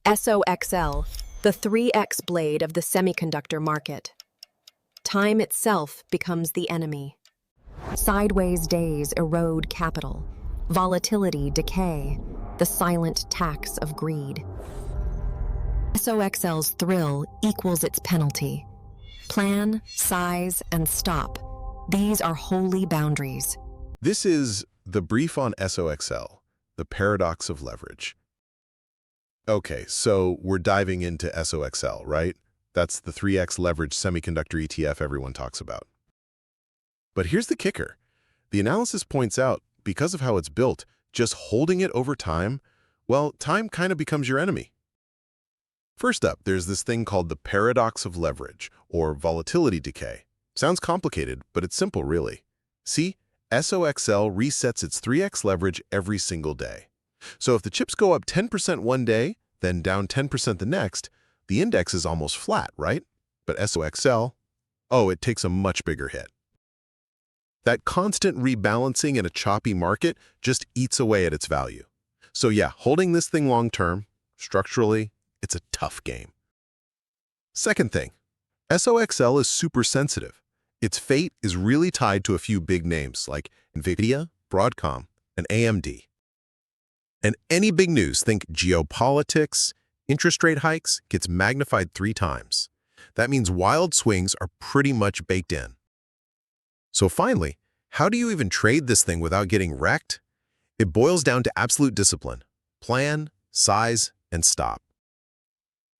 SOXL, the 3x blade of the semiconductor market. Time itself becomes the enemy. Sideways days erode capital. Volatility decay, the silent tax of greed. SOXL's thrill equals its penalty. Plan, size, and stop. These are holy boundaries. This is the brief on SOXL, the paradox of leverage. Okay, so we're diving into SOXL, right? That's the 3x leverage semiconductor ETF everyone talks about. But here's the kicker. The analysis points out, because of how it's built, just holding it over time, well, time kind of becomes your enemy. First up, there's this thing called the paradox of leverage, or volatility decay. Sounds complicated, but it's simple, really. See, SOXL resets its 3x leverage every single day. So if the chips go up 10% one day, then down 10% the next, the index is almost flat, right? But SOXL, oh, it takes a much bigger hit. That constant rebalancing in a choppy market just eats away at its value. So yeah, holding this thing long-term, structurally, it's a tough game. Second thing, SOXL is super sensitive. Its fate is really tied to a few big names like NVDA, Broadcom, and AMD. And any big news, think geopolitics, interest rate hikes, gets magnified 3 times. That means wild swings are pretty much baked in. So finally, how do you even trade this thing without getting wrecked? It boils down to absolute discipline. Plan, size, and stop.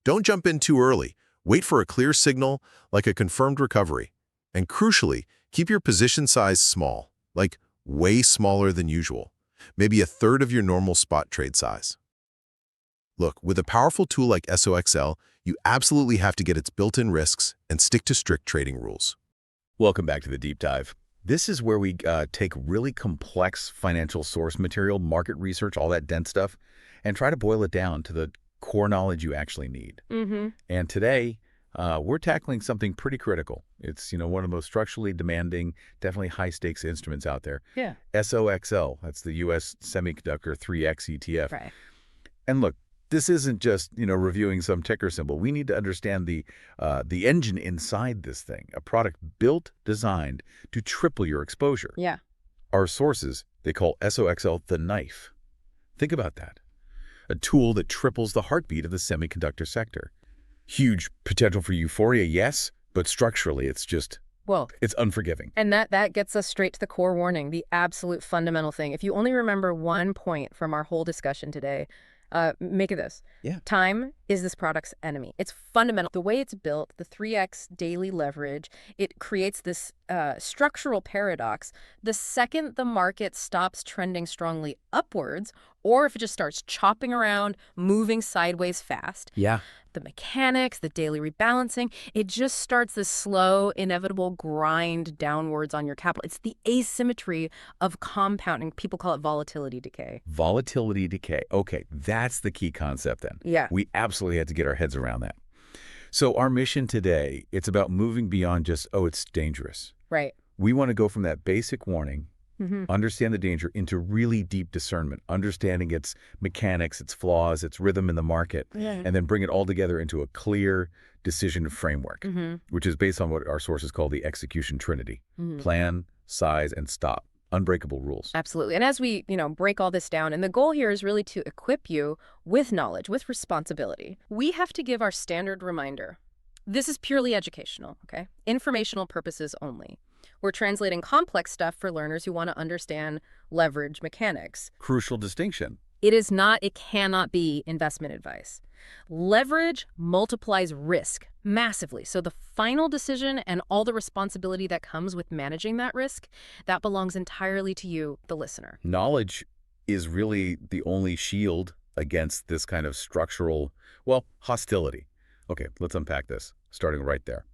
Don't jump in too early. Wait for a clear signal, like a confirmed recovery. And crucially, keep your position size small, like way smaller than usual. Maybe a third of your normal spot trade size. Look, with a powerful tool like SOXL, you absolutely have to get its built-in risks and stick to strict trading rules. Welcome back to the Deep Dive. This is where we take really complex financial source material, market research, all that dense stuff, and try to boil it down to the core knowledge you actually need. And today, we're tackling something pretty critical. It's, one of the most structurally demanding, definitely high-stakes instruments out there. Yeah. SOXL, that's the U.S. Semiconductor 3X ETF. Right. And look, this isn't just, reviewing some ticker symbol. We need to understand the engine inside this thing, a product built, designed to triple your exposure. Yeah. Our sources, they call SOXL the knife. Think about that. A tool that triples the heartbeat of the semiconductor sector. Huge potential for euphoria, yes, but structurally it's just, it's unforgiving. And that gets us straight to the core warning, the absolute fundamental thing. If you only remember one point from our whole discussion today, make it this. Yeah. Time is this product's enemy. It's fundamental. The way it's built, the 3x daily leverage, it creates this structural paradox. The second the market stops trending strongly upwards, or if it just starts chopping around, moving sideways fast, the mechanics, the daily rebalancing, it just starts this slow, inevitable grind downwards on your capital. It's the asymmetry of compounding. People call it volatility decay. Volatility decay. Okay, that's the key concept then. Yeah. We absolutely had to get our heads around that. So our mission today, it's about moving beyond just, it's dangerous. Right. We want to go from that basic warning, understand the danger, into really deep discernment, understanding its mechanics, its flaws, its rhythm in the market, and then bring it all together into a clear decision framework, which is based on what our sources call the execution trinity. Plan, size, and stop. Unbreakable rules. Absolutely. And as we, break all this down, and the goal here is really to equip you with knowledge, with responsibility. We have to give our standard reminder. This is purely educational, okay? Informational purposes only. We're translating complex stuff for learners who want to understand leverage mechanics. Crucial distinction. It cannot be investment advice. Leverage multiplies risk massively. So the final decision and all the responsibility that comes with managing that risk, that belongs entirely to you, the listener. Knowledge is really the only shield against this kind of structural, hostility. Okay, let's unpack this, starting right there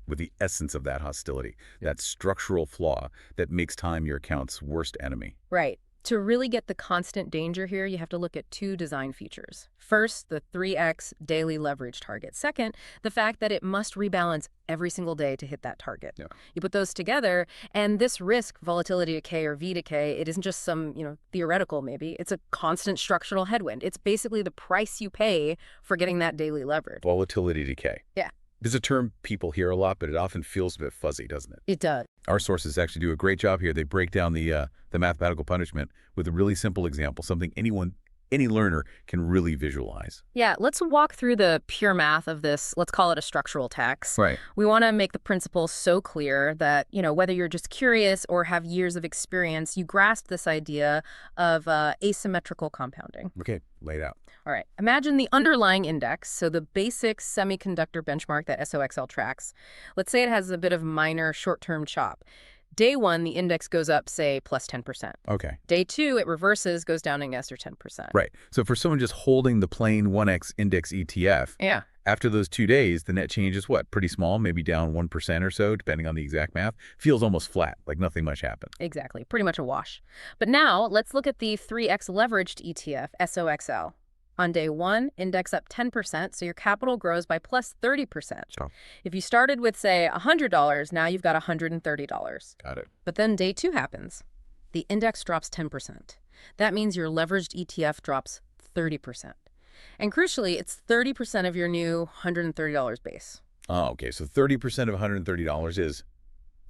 with the essence of that hostility, that structural flaw that makes time your account's worst enemy. Right. To really get the constant danger here, you have to look at two design features. First, the 3x daily leverage target. Second, the fact that it must rebalance every single day to hit that target. Yeah. You put those together, and this risk, volatility decay or V-decay, it isn't just some, theoretical maybe. It's a constant structural headwind. It's basically the price you pay for getting that daily leverage. Volatility decay. Yeah. It's a term people hear a lot, but it often feels a bit fuzzy, doesn't it? It does. Our sources actually do a great job here. They break down the mathematical punishment with a really simple example, something any learner can really visualize. Yeah, let's walk through the pure math of this. Let's call it a structural tax. Right. We want to make the principle so clear that, whether you're just curious or have years of experience, you grasp this idea of asymmetrical compounding. Okay, lay it out. All right. Imagine the underlying index, so the basic semiconductor benchmark that SOXL tracks. Let's say it has a bit of minor short-term chop. Day one, the index goes up, say, plus 10%. Okay. Day two, it reverses, goes down an extra 10%. Right. So for someone just holding the plain 1x index ETF, Yeah. after those 2 days, the net change is what? Pretty small, maybe down 1% or so, depending on the exact math. Feels almost flat, like nothing much happened. Exactly. Pretty much a wash. But now, let's look at the 3x leveraged ETF, SOXL. On day one, index up 10%, so your capital grows by plus 30%. Oh. If you started with, say, $100, now you've got $130. Got it. But then day two happens. The index drops 10%. That means your leveraged ETF drops 30%. And crucially, it's 30% of your new $130 base. Oh, okay. So 30% of $130 is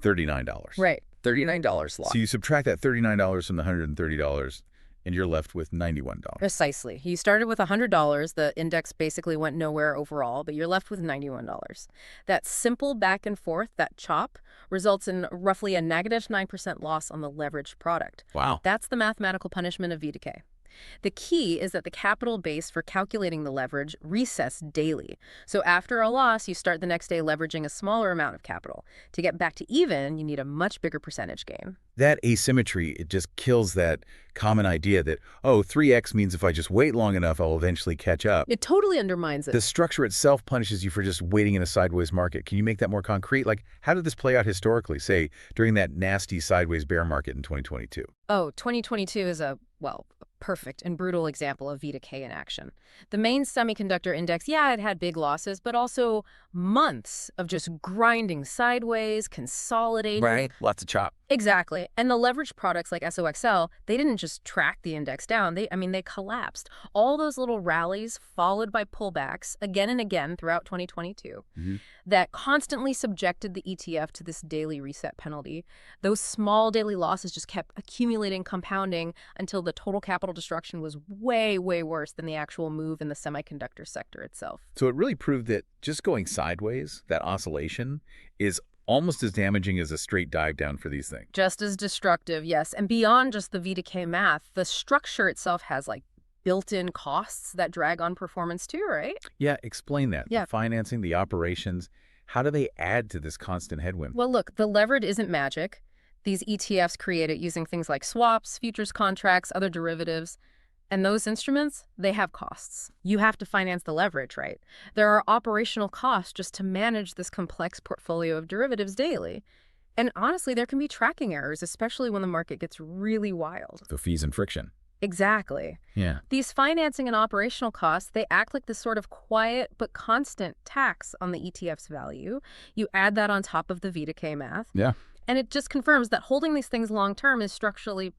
$39. Right. $39 loss. So you subtract that $39 from the $130, and you're left with $91. Precisely. You started with $100. The index basically went nowhere overall, but you're left with $91. That simple back and forth, that chop, results in roughly a negative 9% loss on the leveraged product. Wow. That's the mathematical punishment of V-decay. The key is that the capital base for calculating the leverage resets daily. So after a loss, you start the next day leveraging a smaller amount of capital. To get back to even, you need a much bigger percentage gain. That asymmetry, it just kills that common idea that, 3x means if I just wait long enough, I'll eventually catch up. It totally undermines it. The structure itself punishes you for just waiting in a sideways market. Can you make that more concrete? Like, how did this play out historically, say, during that nasty sideways bear market in 2022? 2022 is a perfect and brutal example of V-decay in action. The main semiconductor index, it had big losses, but also months of just grinding sideways, consolidating. Right. Lots of chop. Exactly. And the leveraged products like SOXL, they didn't just track the index down. They collapsed. All those little rallies followed by pullbacks again and again throughout 2022 that constantly subjected the ETF to this daily reset penalty. Those small daily losses just kept accumulating, compounding until the total capital destruction was way, way worse than the actual move in the semiconductor sector itself. So it really proved that just going sideways, that oscillation, is almost as damaging as a straight dive down for these things. Just as destructive, yes. And beyond just the V-decay math, the structure itself has built-in costs that drag on performance too, right? Yeah, explain that. Yeah. The financing, the operations, how do they add to this constant headwind? Well, look, the leverage isn't magic. These ETFs create it using things like swaps, futures contracts, other derivatives. And those instruments, they have costs. You have to finance the leverage, right? There are operational costs just to manage this complex portfolio of derivatives daily. And honestly, there can be tracking errors, especially when the market gets really wild. The fees and friction. Exactly. Yeah. These financing and operational costs, they act like this sort of quiet but constant tax on the ETF's value. You add that on top of the V-decay math. Yeah. And it just confirms that holding these things long-term is structurally,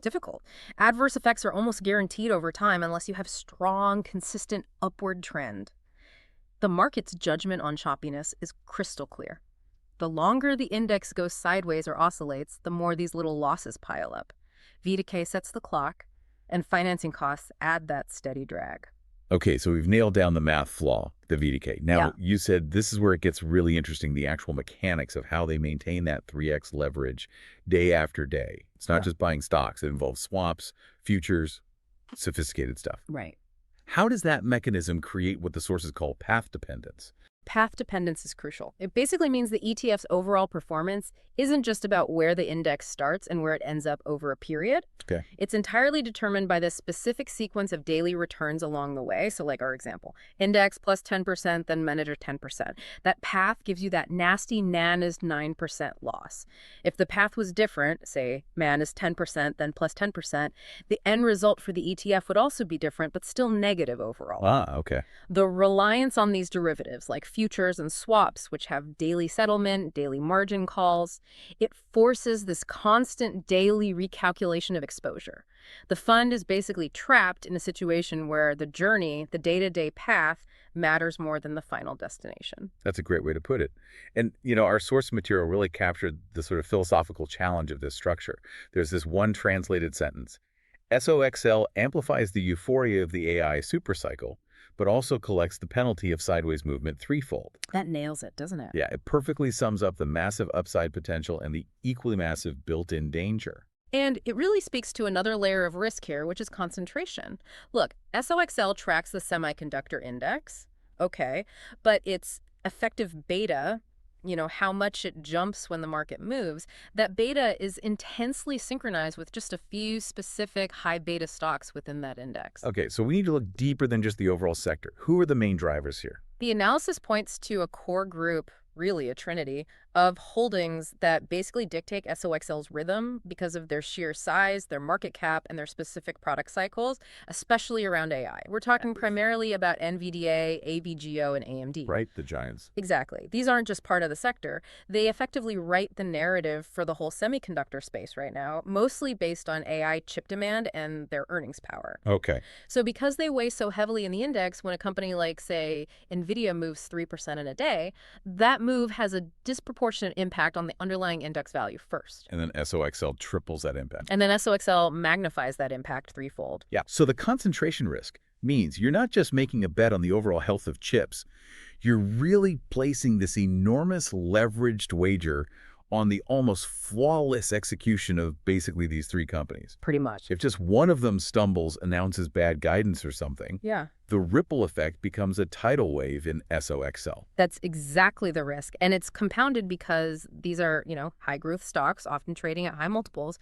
difficult. Adverse effects are almost guaranteed over time unless you have strong, consistent upward trend. The market's judgment on choppiness is crystal clear. The longer the index goes sideways or oscillates, the more these little losses pile up. V-decay sets the clock, and financing costs add that steady drag. Okay, so we've nailed down the math flaw, the V-decay. Now, You said this is where it gets really interesting, the actual mechanics of how they maintain that 3x leverage day after day. It's not just buying stocks. It involves swaps, futures, sophisticated stuff. Right. How does that mechanism create what the sources call path dependence? Path dependence is crucial. It basically means the ETF's overall performance isn't just about where the index starts and where it ends up over a period. Okay. It's entirely determined by the specific sequence of daily returns along the way. So like our example, index plus 10%, then manager 10%. That path gives you that nasty NAN is 9% loss. If the path was different, say MAN is 10%, then plus 10%, the end result for the ETF would also be different, but still negative overall. Ah, okay. The reliance on these derivatives, like futures and swaps, which have daily settlement, daily margin calls, it forces this constant daily recalculation of exposure. The fund is basically trapped in a situation where the journey, the day-to-day path, matters more than the final destination. That's a great way to put it. And, our source material really captured the sort of philosophical challenge of this structure. There's this one translated sentence. SOXL amplifies the euphoria of the AI supercycle, but also collects the penalty of sideways movement threefold. That nails it, doesn't it? Yeah, it perfectly sums up the massive upside potential and the equally massive built-in danger. And it really speaks to another layer of risk here, which is concentration. Look, SOXL tracks the semiconductor index, okay, but its effective beta, how much it jumps when the market moves, that beta is intensely synchronized with just a few specific high beta stocks within that index. Okay, so we need to look deeper than just the overall sector. Who are the main drivers here? The analysis points to a core group, really a trinity, of holdings that basically dictate SOXL's rhythm because of their sheer size, their market cap, and their specific product cycles, especially around AI. We're talking primarily about NVDA, AVGO, and AMD. Right, the giants. Exactly. These aren't just part of the sector. They effectively write the narrative for the whole semiconductor space right now, mostly based on AI chip demand and their earnings power. Okay. So because they weigh so heavily in the index, when a company like, say, NVIDIA moves 3% in a day, that move has a disproportionate impact on the underlying index value first. And then SOXL triples that impact. And then SOXL magnifies that impact threefold. Yeah. So the concentration risk means you're not just making a bet on the overall health of chips. You're really placing this enormous leveraged wager on the almost flawless execution of basically these three companies. Pretty much. If just one of them stumbles, announces bad guidance or something, Yeah. the ripple effect becomes a tidal wave in SOXL. That's exactly the risk. And it's compounded because these are, high growth stocks, often trading at high multiples.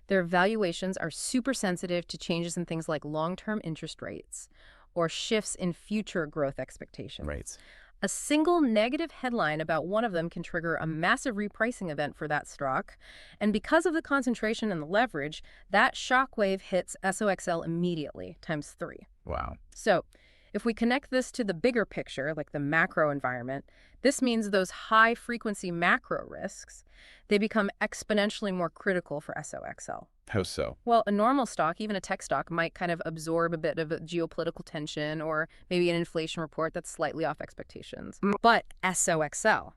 Their valuations are super sensitive to changes in things like long-term interest rates or shifts in future growth expectations. Right. A single negative headline about one of them can trigger a massive repricing event for that stock. And because of the concentration and the leverage, that shockwave hits SOXL immediately, times 3. Wow. So if we connect this to the bigger picture, like the macro environment, this means those high-frequency macro risks, they become exponentially more critical for SOXL. How so? Well, a normal stock, even a tech stock, might kind of absorb a bit of a geopolitical tension or maybe an inflation report that's slightly off expectations. But SOXL,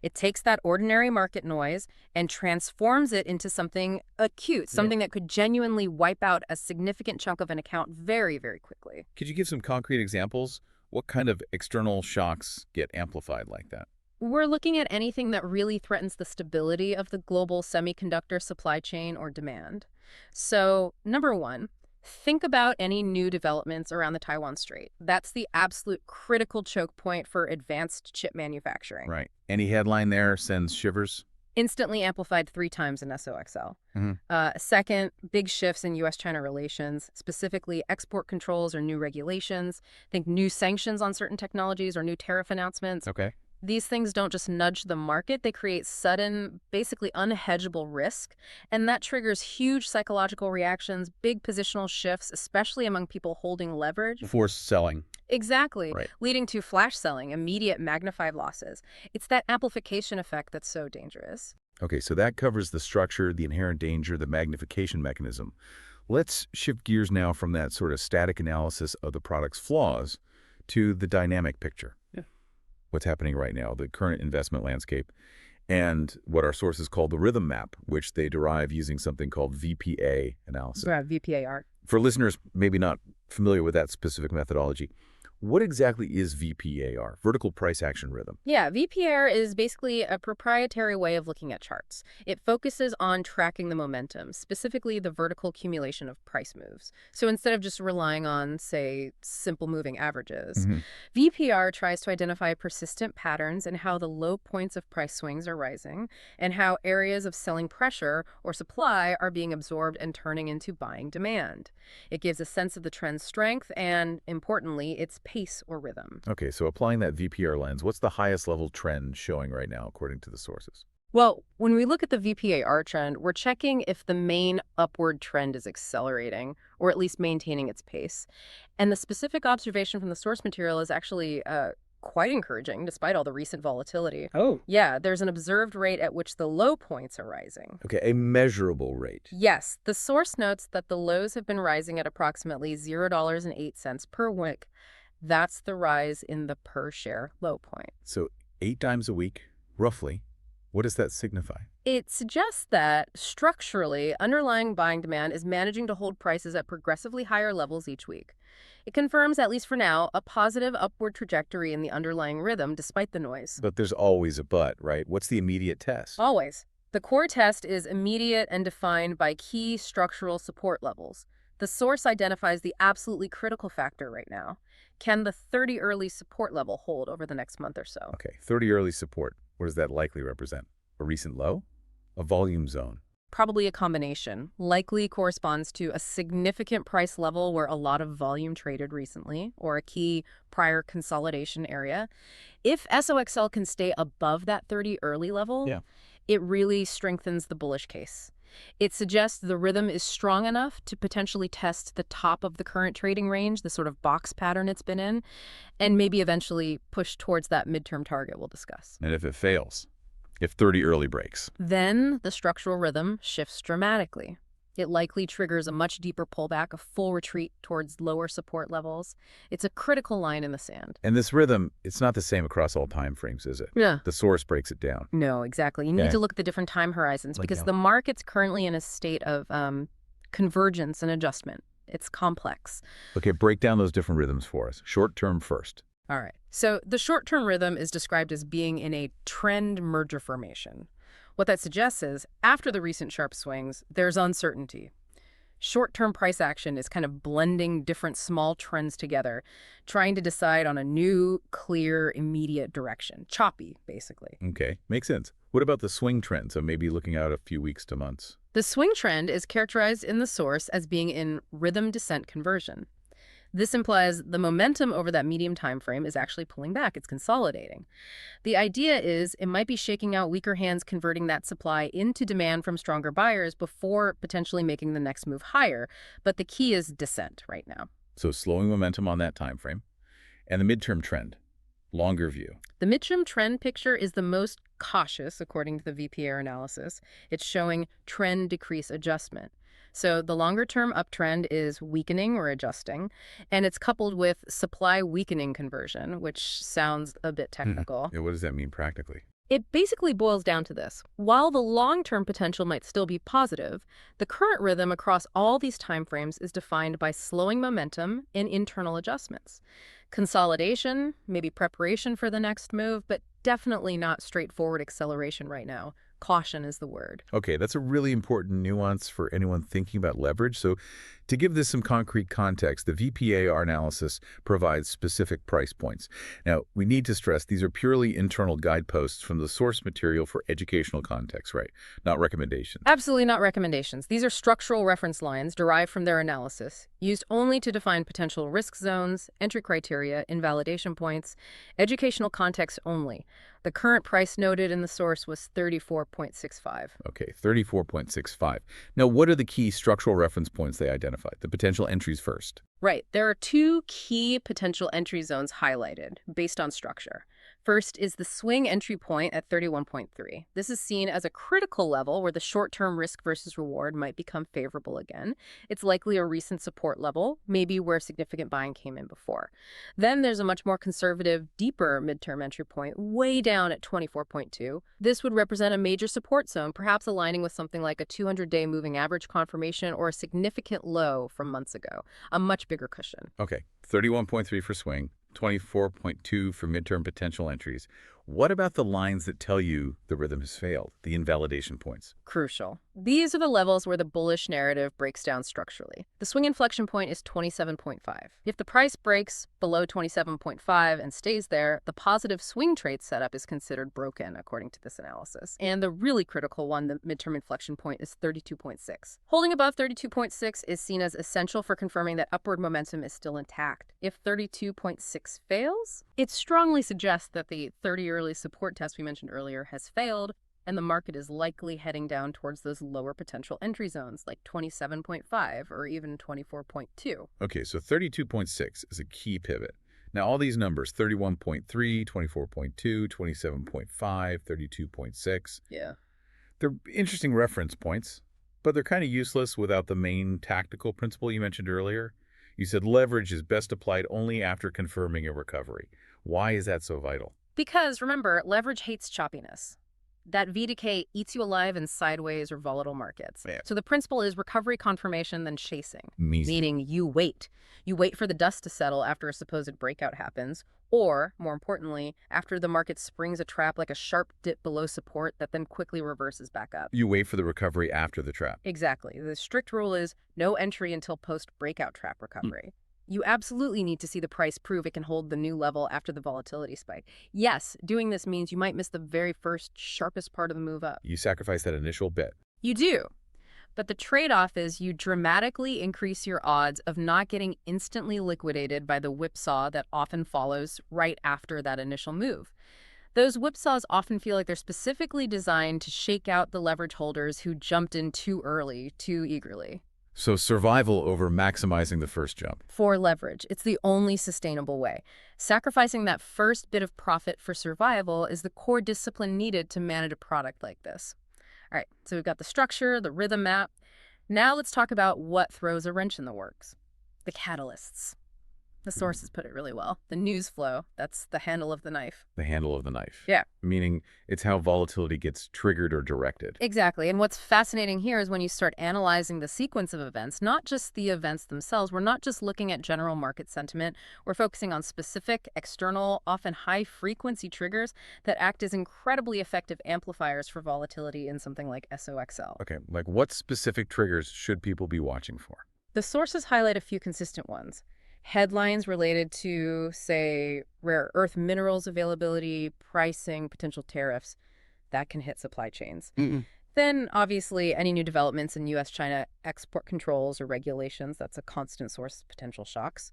it takes that ordinary market noise and transforms it into something acute, something that could genuinely wipe out a significant chunk of an account very, very quickly. Could you give some concrete examples? What kind of external shocks get amplified like that? We're looking at anything that really threatens the stability of the global semiconductor supply chain or demand. So, number one, think about any new developments around the Taiwan Strait. That's the absolute critical choke point for advanced chip manufacturing. Right. Any headline there sends shivers? Instantly amplified 3 times in SOXL. Second, big shifts in U.S.-China relations, specifically export controls or new regulations. Think new sanctions on certain technologies or new tariff announcements. Okay. These things don't just nudge the market, they create sudden, basically unhedgeable risk, and that triggers huge psychological reactions, big positional shifts, especially among people holding leverage. Forced selling. Exactly, Right. leading to flash selling, immediate magnified losses. It's that amplification effect that's so dangerous. Okay, so that covers the structure, the inherent danger, the magnification mechanism. Let's shift gears now from that sort of static analysis of the product's flaws to the dynamic picture. What's happening right now, the current investment landscape, and what our sources call the rhythm map, which they derive using something called VPA analysis. Yeah, VPA art. For listeners maybe not familiar with that specific methodology, what exactly is VPAR, vertical price action rhythm? Yeah, VPR is basically a proprietary way of looking at charts. It focuses on tracking the momentum, specifically the vertical accumulation of price moves. So instead of just relying on, say, simple moving averages, VPR tries to identify persistent patterns in how the low points of price swings are rising and how areas of selling pressure or supply are being absorbed and turning into buying demand. It gives a sense of the trend's strength and, importantly, its pace or rhythm. Okay, so applying that VPR lens, what's the highest level trend showing right now according to the sources? Well, when we look at the VPAR trend, we're checking if the main upward trend is accelerating or at least maintaining its pace. And the specific observation from the source material is actually quite encouraging despite all the recent volatility. Oh. Yeah, there's an observed rate at which the low points are rising. Okay, a measurable rate. Yes, the source notes that the lows have been rising at approximately $0.08 per wick. That's the rise in the per share low point. So 8 times a week, roughly. What does that signify? It suggests that, structurally, underlying buying demand is managing to hold prices at progressively higher levels each week. It confirms, at least for now, a positive upward trajectory in the underlying rhythm despite the noise. But there's always a but, right? What's the immediate test? Always. The core test is immediate and defined by key structural support levels. The source identifies the absolutely critical factor right now. Can the 30 early support level hold over the next month or so? Okay, 30 early support. What does that likely represent? A recent low? A volume zone? Probably a combination. Likely corresponds to a significant price level where a lot of volume traded recently, or a key prior consolidation area. If SOXL can stay above that 30 early level, it really strengthens the bullish case. It suggests the rhythm is strong enough to potentially test the top of the current trading range, the sort of box pattern it's been in, and maybe eventually push towards that midterm target we'll discuss. And if it fails? If 30 early breaks? Then the structural rhythm shifts dramatically. It likely triggers a much deeper pullback, a full retreat towards lower support levels. It's a critical line in the sand. And this rhythm, it's not the same across all time frames, is it? Yeah. The source breaks it down. No, exactly. You need to look at the different time horizons because the market's currently in a state of convergence and adjustment. It's complex. Okay, break down those different rhythms for us. Short term first. All right. So the short-term rhythm is described as being in a trend merger formation. What that suggests is, after the recent sharp swings, there's uncertainty. Short-term price action is kind of blending different small trends together, trying to decide on a new, clear, immediate direction. Choppy, basically. Okay, makes sense. What about the swing trend? So maybe looking out a few weeks to months. The swing trend is characterized in the source as being in rhythm descent conversion. This implies the momentum over that medium time frame is actually pulling back. It's consolidating. The idea is it might be shaking out weaker hands, converting that supply into demand from stronger buyers before potentially making the next move higher. But the key is descent right now. So slowing momentum on that time frame. And the midterm trend, longer view. The midterm trend picture is the most cautious, according to the VPR analysis. It's showing trend decrease adjustment. So the longer-term uptrend is weakening or adjusting, and it's coupled with supply weakening conversion, which sounds a bit technical. Yeah, what does that mean practically? It basically boils down to this. While the long-term potential might still be positive, the current rhythm across all these timeframes is defined by slowing momentum and internal adjustments. Consolidation, maybe preparation for the next move, but definitely not straightforward acceleration right now. Caution is the word. Okay, that's a really important nuance for anyone thinking about leverage. So to give this some concrete context, the VPAR analysis provides specific price points. Now, we need to stress these are purely internal guideposts from the source material for educational context, right? Not recommendations. Absolutely not recommendations. These are structural reference lines derived from their analysis, used only to define potential risk zones, entry criteria, invalidation points, educational context only. The current price noted in the source was 34.65. Okay, 34.65. Now, what are the key structural reference points they identified? The potential entries first. Right. There are two key potential entry zones highlighted based on structure. First is the swing entry point at 31.3. This is seen as a critical level where the short-term risk versus reward might become favorable again. It's likely a recent support level, maybe where significant buying came in before. Then there's a much more conservative, deeper midterm entry point way down at 24.2. This would represent a major support zone, perhaps aligning with something like a 200-day moving average confirmation or a significant low from months ago, a much bigger cushion. Okay, 31.3 for swing. 24.2 for midterm potential entries. What about the lines that tell you the rhythm has failed, the invalidation points? Crucial. These are the levels where the bullish narrative breaks down structurally. The swing inflection point is 27.5. If the price breaks below 27.5 and stays there, the positive swing trade setup is considered broken, according to this analysis. And the really critical one, the midterm inflection point, is 32.6. Holding above 32.6 is seen as essential for confirming that upward momentum is still intact. If 32.6 fails, it strongly suggests that the 30-yearly support test we mentioned earlier has failed, and the market is likely heading down towards those lower potential entry zones, like 27.5 or even 24.2. Okay, so 32.6 is a key pivot. Now, all these numbers, 31.3, 24.2, 27.5, 32.6, Yeah. they're interesting reference points, but they're kind of useless without the main tactical principle you mentioned earlier. You said leverage is best applied only after confirming a recovery. Why is that so vital? Because, remember, leverage hates choppiness. That V-decay eats you alive in sideways or volatile markets. Yeah. So the principle is recovery confirmation, then chasing. Measly. Meaning you wait. You wait for the dust to settle after a supposed breakout happens, or, more importantly, after the market springs a trap like a sharp dip below support that then quickly reverses back up. You wait for the recovery after the trap. Exactly. The strict rule is no entry until post-breakout trap recovery. You absolutely need to see the price prove it can hold the new level after the volatility spike. Yes, doing this means you might miss the very first, sharpest part of the move up. You sacrifice that initial bit. You do. But the trade-off is you dramatically increase your odds of not getting instantly liquidated by the whipsaw that often follows right after that initial move. Those whipsaws often feel like they're specifically designed to shake out the leverage holders who jumped in too early, too eagerly. So survival over maximizing the first jump. For leverage, it's the only sustainable way. Sacrificing that first bit of profit for survival is the core discipline needed to manage a product like this. All right, so we've got the structure, the rhythm map. Now let's talk about what throws a wrench in the works. The catalysts. The sources put it really well. The news flow, that's the handle of the knife. The handle of the knife. Yeah. Meaning it's how volatility gets triggered or directed. Exactly. And what's fascinating here is when you start analyzing the sequence of events, not just the events themselves. We're not just looking at general market sentiment. We're focusing on specific, external, often high-frequency triggers that act as incredibly effective amplifiers for volatility in something like SOXL. Okay, like what specific triggers should people be watching for? The sources highlight a few consistent ones. Headlines related to, say, rare earth minerals availability, pricing, potential tariffs, that can hit supply chains. Then, obviously, any new developments in U.S.-China export controls or regulations, that's a constant source of potential shocks.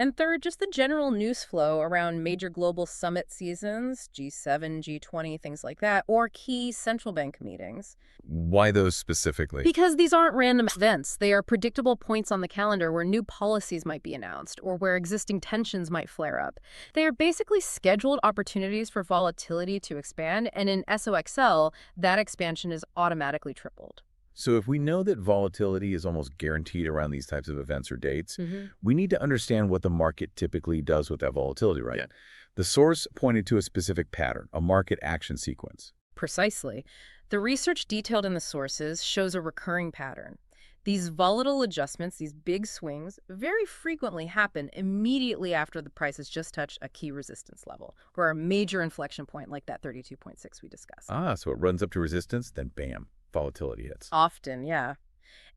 And third, just the general news flow around major global summit seasons, G7, G20, things like that, or key central bank meetings. Why those specifically? Because these aren't random events. They are predictable points on the calendar where new policies might be announced or where existing tensions might flare up. They are basically scheduled opportunities for volatility to expand, and in SOXL, that expansion is automatically tripled. So if we know that volatility is almost guaranteed around these types of events or dates, we need to understand what the market typically does with that volatility, right? Yeah. The source pointed to a specific pattern, a market action sequence. Precisely. The research detailed in the sources shows a recurring pattern. These volatile adjustments, these big swings, very frequently happen immediately after the prices just touch a key resistance level or a major inflection point like that 32.6 we discussed. So it runs up to resistance, then bam, volatility hits. Often, yeah.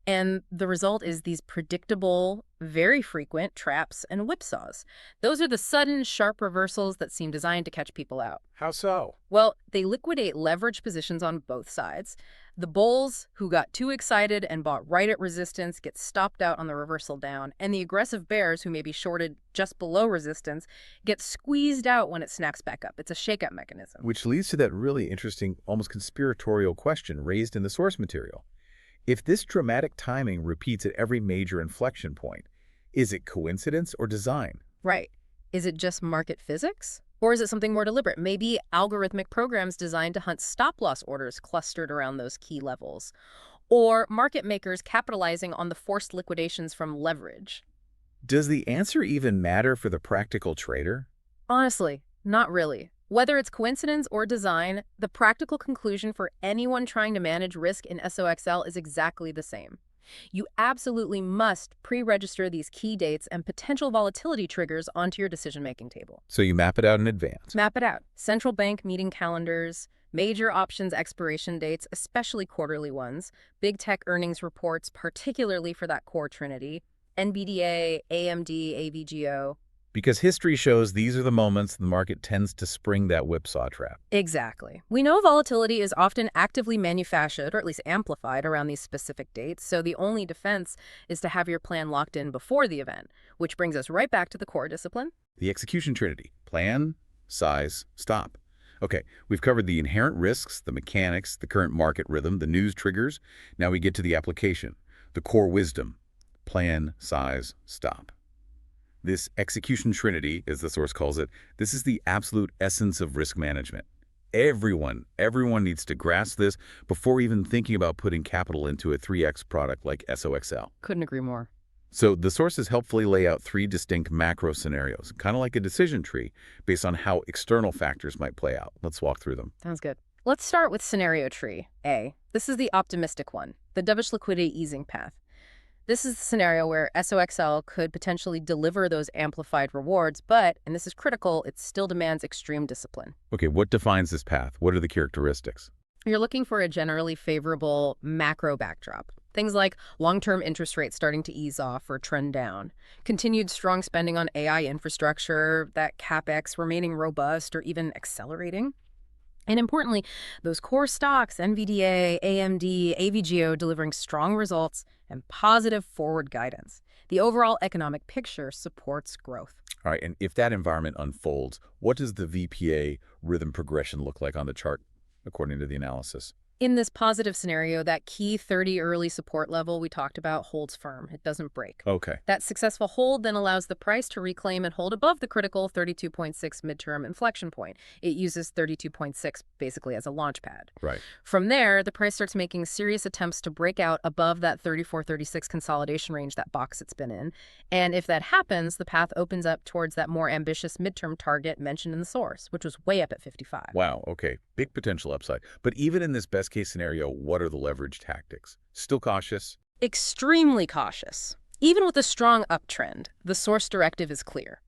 And the result is these predictable, very frequent traps and whipsaws. Those are the sudden, sharp reversals that seem designed to catch people out. How so? Well, they liquidate leverage positions on both sides. The bulls, who got too excited and bought right at resistance, get stopped out on the reversal down, and the aggressive bears, who may be shorted just below resistance, get squeezed out when it snaps back up. It's a shake-up mechanism. Which leads to that really interesting, almost conspiratorial question raised in the source material. If this dramatic timing repeats at every major inflection point, is it coincidence or design? Right. Is it just market physics? Or is it something more deliberate? Maybe algorithmic programs designed to hunt stop-loss orders clustered around those key levels. Or market makers capitalizing on the forced liquidations from leverage. Does the answer even matter for the practical trader? Honestly, not really. Whether it's coincidence or design, the practical conclusion for anyone trying to manage risk in SOXL is exactly the same. You absolutely must pre-register these key dates and potential volatility triggers onto your decision-making table. So you map it out in advance. Map it out. Central bank meeting calendars, major options expiration dates, especially quarterly ones, big tech earnings reports, particularly for that core trinity, NVDA, AMD, AVGO. Because history shows these are the moments the market tends to spring that whipsaw trap. Exactly. We know volatility is often actively manufactured, or at least amplified, around these specific dates, so the only defense is to have your plan locked in before the event, which brings us right back to the core discipline. The execution trinity: plan, size, stop. Okay, we've covered the inherent risks, the mechanics, the current market rhythm, the news triggers. Now we get to the application, the core wisdom: plan, size, stop. This execution trinity, as the source calls it, this is the absolute essence of risk management. Everyone needs to grasp this before even thinking about putting capital into a 3X product like SOXL. Couldn't agree more. So the sources helpfully lay out three distinct macro scenarios, kind of like a decision tree, based on how external factors might play out. Let's walk through them. Sounds good. Let's start with scenario tree A. This is the optimistic one, the dovish liquidity easing path. This is the scenario where SOXL could potentially deliver those amplified rewards, but, and this is critical, it still demands extreme discipline. Okay, what defines this path? What are the characteristics? You're looking for a generally favorable macro backdrop. Things like long-term interest rates starting to ease off or trend down, continued strong spending on AI infrastructure, that CapEx remaining robust or even accelerating. And importantly, those core stocks, NVDA, AMD, AVGO, delivering strong results and positive forward guidance. The overall economic picture supports growth. All right, and if that environment unfolds, what does the VPA rhythm progression look like on the chart, according to the analysis? In this positive scenario, that key 30 early support level we talked about holds firm. It doesn't break. Okay. That successful hold then allows the price to reclaim and hold above the critical 32.6 midterm inflection point. It uses 32.6 basically as a launch pad. Right. From there, the price starts making serious attempts to break out above that 34-36 consolidation range, that box it's been in. And if that happens, the path opens up towards that more ambitious midterm target mentioned in the source, which was way up at 55. Wow, okay. Big potential upside. But even in this best-case scenario, what are the leverage tactics? Still cautious? Extremely cautious. Even with a strong uptrend, the source directive is clear.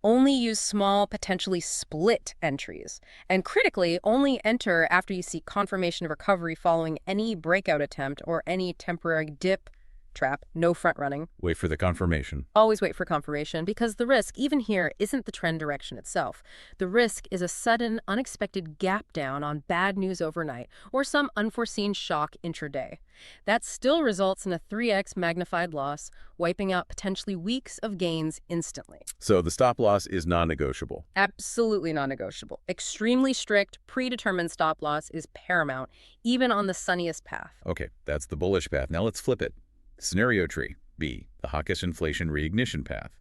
Only use small, potentially split entries. And critically, only enter after you see confirmation of recovery following any breakout attempt or any temporary dip, trap, no front running. Wait for the confirmation. Always wait for confirmation, because the risk, even here, isn't the trend direction itself. The risk is a sudden, unexpected gap down on bad news overnight or some unforeseen shock intraday. That still results in a 3x magnified loss, wiping out potentially weeks of gains instantly. So the stop loss is non-negotiable. Absolutely non-negotiable. Extremely strict, predetermined stop loss is paramount, even on the sunniest path. Okay, that's the bullish path. Now let's flip it. Scenario tree B, the hawkish inflation reignition path.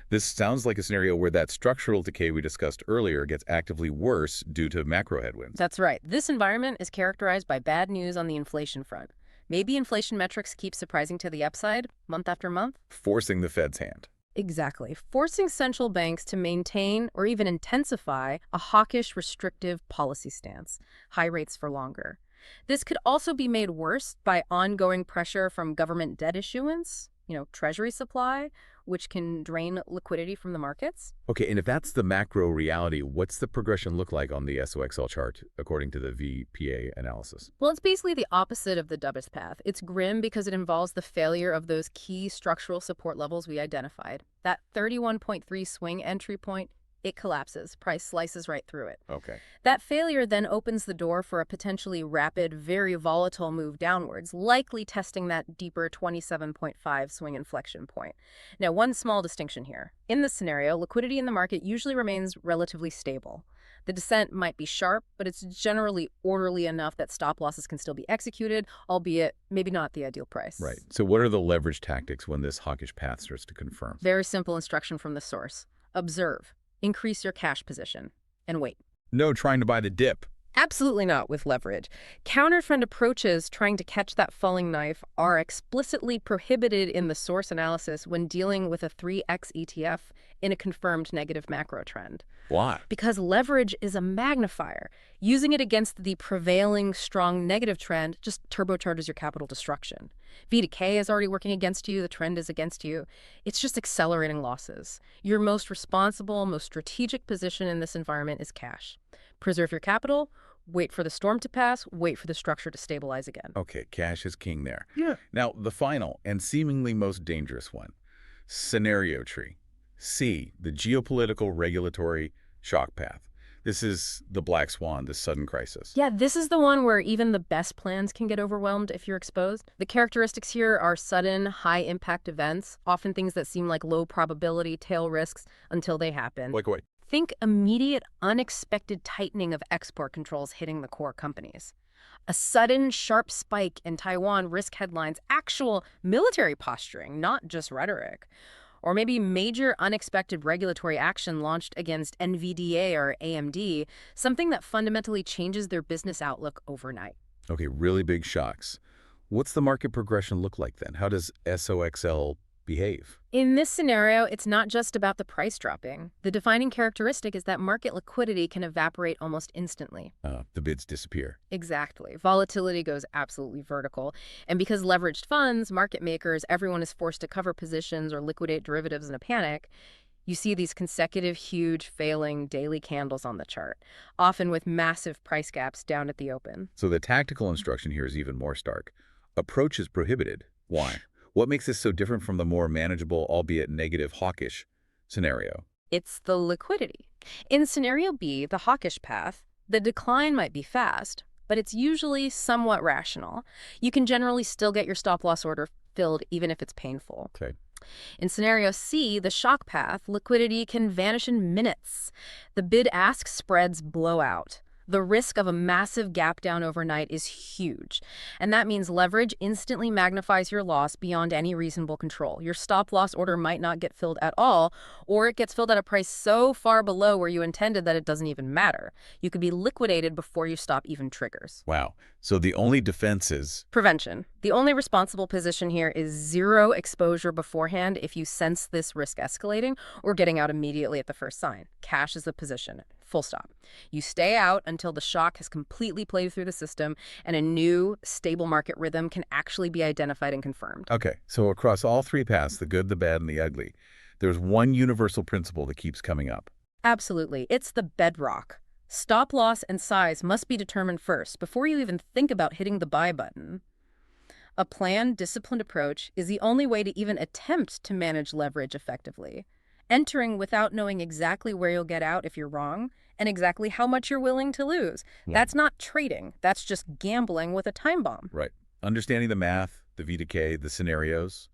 This sounds like a scenario where that structural decay we discussed earlier gets actively worse due to macro headwinds. That's right. This environment is characterized by bad news on the inflation front. Maybe inflation metrics keep surprising to the upside month after month. Forcing the Fed's hand. Exactly. Forcing central banks to maintain or even intensify a hawkish, restrictive policy stance. High rates for longer. This could also be made worse by ongoing pressure from government debt issuance, treasury supply, which can drain liquidity from the markets. Okay, and if that's the macro reality, what's the progression look like on the SOXL chart, according to the VPA analysis? Well, it's basically the opposite of the dovish path. It's grim because it involves the failure of those key structural support levels we identified. That 31.3 swing entry point, it collapses. Price slices right through it. Okay. That failure then opens the door for a potentially rapid, very volatile move downwards, likely testing that deeper 27.5 swing inflection point. Now, one small distinction here. In this scenario, liquidity in the market usually remains relatively stable. The descent might be sharp, but it's generally orderly enough that stop losses can still be executed, albeit maybe not the ideal price. Right. So what are the leverage tactics when this hawkish path starts to confirm? Very simple instruction from the source. Observe. Increase your cash position, and wait. No trying to buy the dip. Absolutely not with leverage. Counter-trend approaches trying to catch that falling knife are explicitly prohibited in the source analysis when dealing with a 3x ETF in a confirmed negative macro trend. Why? Because leverage is a magnifier. Using it against the prevailing strong negative trend just turbocharges your capital destruction. V-decay is already working against you. The trend is against you. It's just accelerating losses. Your most responsible, most strategic position in this environment is cash. Preserve your capital, wait for the storm to pass, wait for the structure to stabilize again. Okay, cash is king there. Yeah. Now, the final and seemingly most dangerous one, scenario tree. C, the geopolitical regulatory shock path. This is the black swan, the sudden crisis. Yeah, this is the one where even the best plans can get overwhelmed if you're exposed. The characteristics here are sudden, high-impact events, often things that seem like low-probability tail risks until they happen. Like what? Think immediate, unexpected tightening of export controls hitting the core companies. A sudden, sharp spike in Taiwan risk headlines, actual military posturing, not just rhetoric. Or maybe major unexpected regulatory action launched against NVDA or AMD, something that fundamentally changes their business outlook overnight. Okay, really big shocks. What's the market progression look like then? How does SOXL behave? In this scenario, it's not just about the price dropping. The defining characteristic is that market liquidity can evaporate almost instantly. The bids disappear. Exactly. Volatility goes absolutely vertical. And because leveraged funds, market makers, everyone is forced to cover positions or liquidate derivatives in a panic, you see these consecutive, huge, failing daily candles on the chart, often with massive price gaps down at the open. So the tactical instruction here is even more stark. Approach is prohibited. Why? What makes this so different from the more manageable, albeit negative, hawkish scenario? It's the liquidity. In scenario B, the hawkish path, the decline might be fast, but it's usually somewhat rational. You can generally still get your stop-loss order filled even if it's painful. Okay. In scenario C, the shock path, liquidity can vanish in minutes. The bid-ask spreads blow out. The risk of a massive gap down overnight is huge. And that means leverage instantly magnifies your loss beyond any reasonable control. Your stop-loss order might not get filled at all, or it gets filled at a price so far below where you intended that it doesn't even matter. You could be liquidated before your stop even triggers. Wow. So the only defense is Prevention. The only responsible position here is zero exposure beforehand if you sense this risk escalating or getting out immediately at the first sign. Cash is the position. Full stop. You stay out until the shock has completely played through the system and a new, stable market rhythm can actually be identified and confirmed. Okay, so across all three paths, the good, the bad, and the ugly, there's one universal principle that keeps coming up. Absolutely. It's the bedrock. Stop loss and size must be determined first before you even think about hitting the buy button. A planned, disciplined approach is the only way to even attempt to manage leverage effectively. Entering without knowing exactly where you'll get out if you're wrong and exactly how much you're willing to lose. Yeah. That's not trading. That's just gambling with a time bomb. Right. Understanding the math, the V-decay, the scenarios,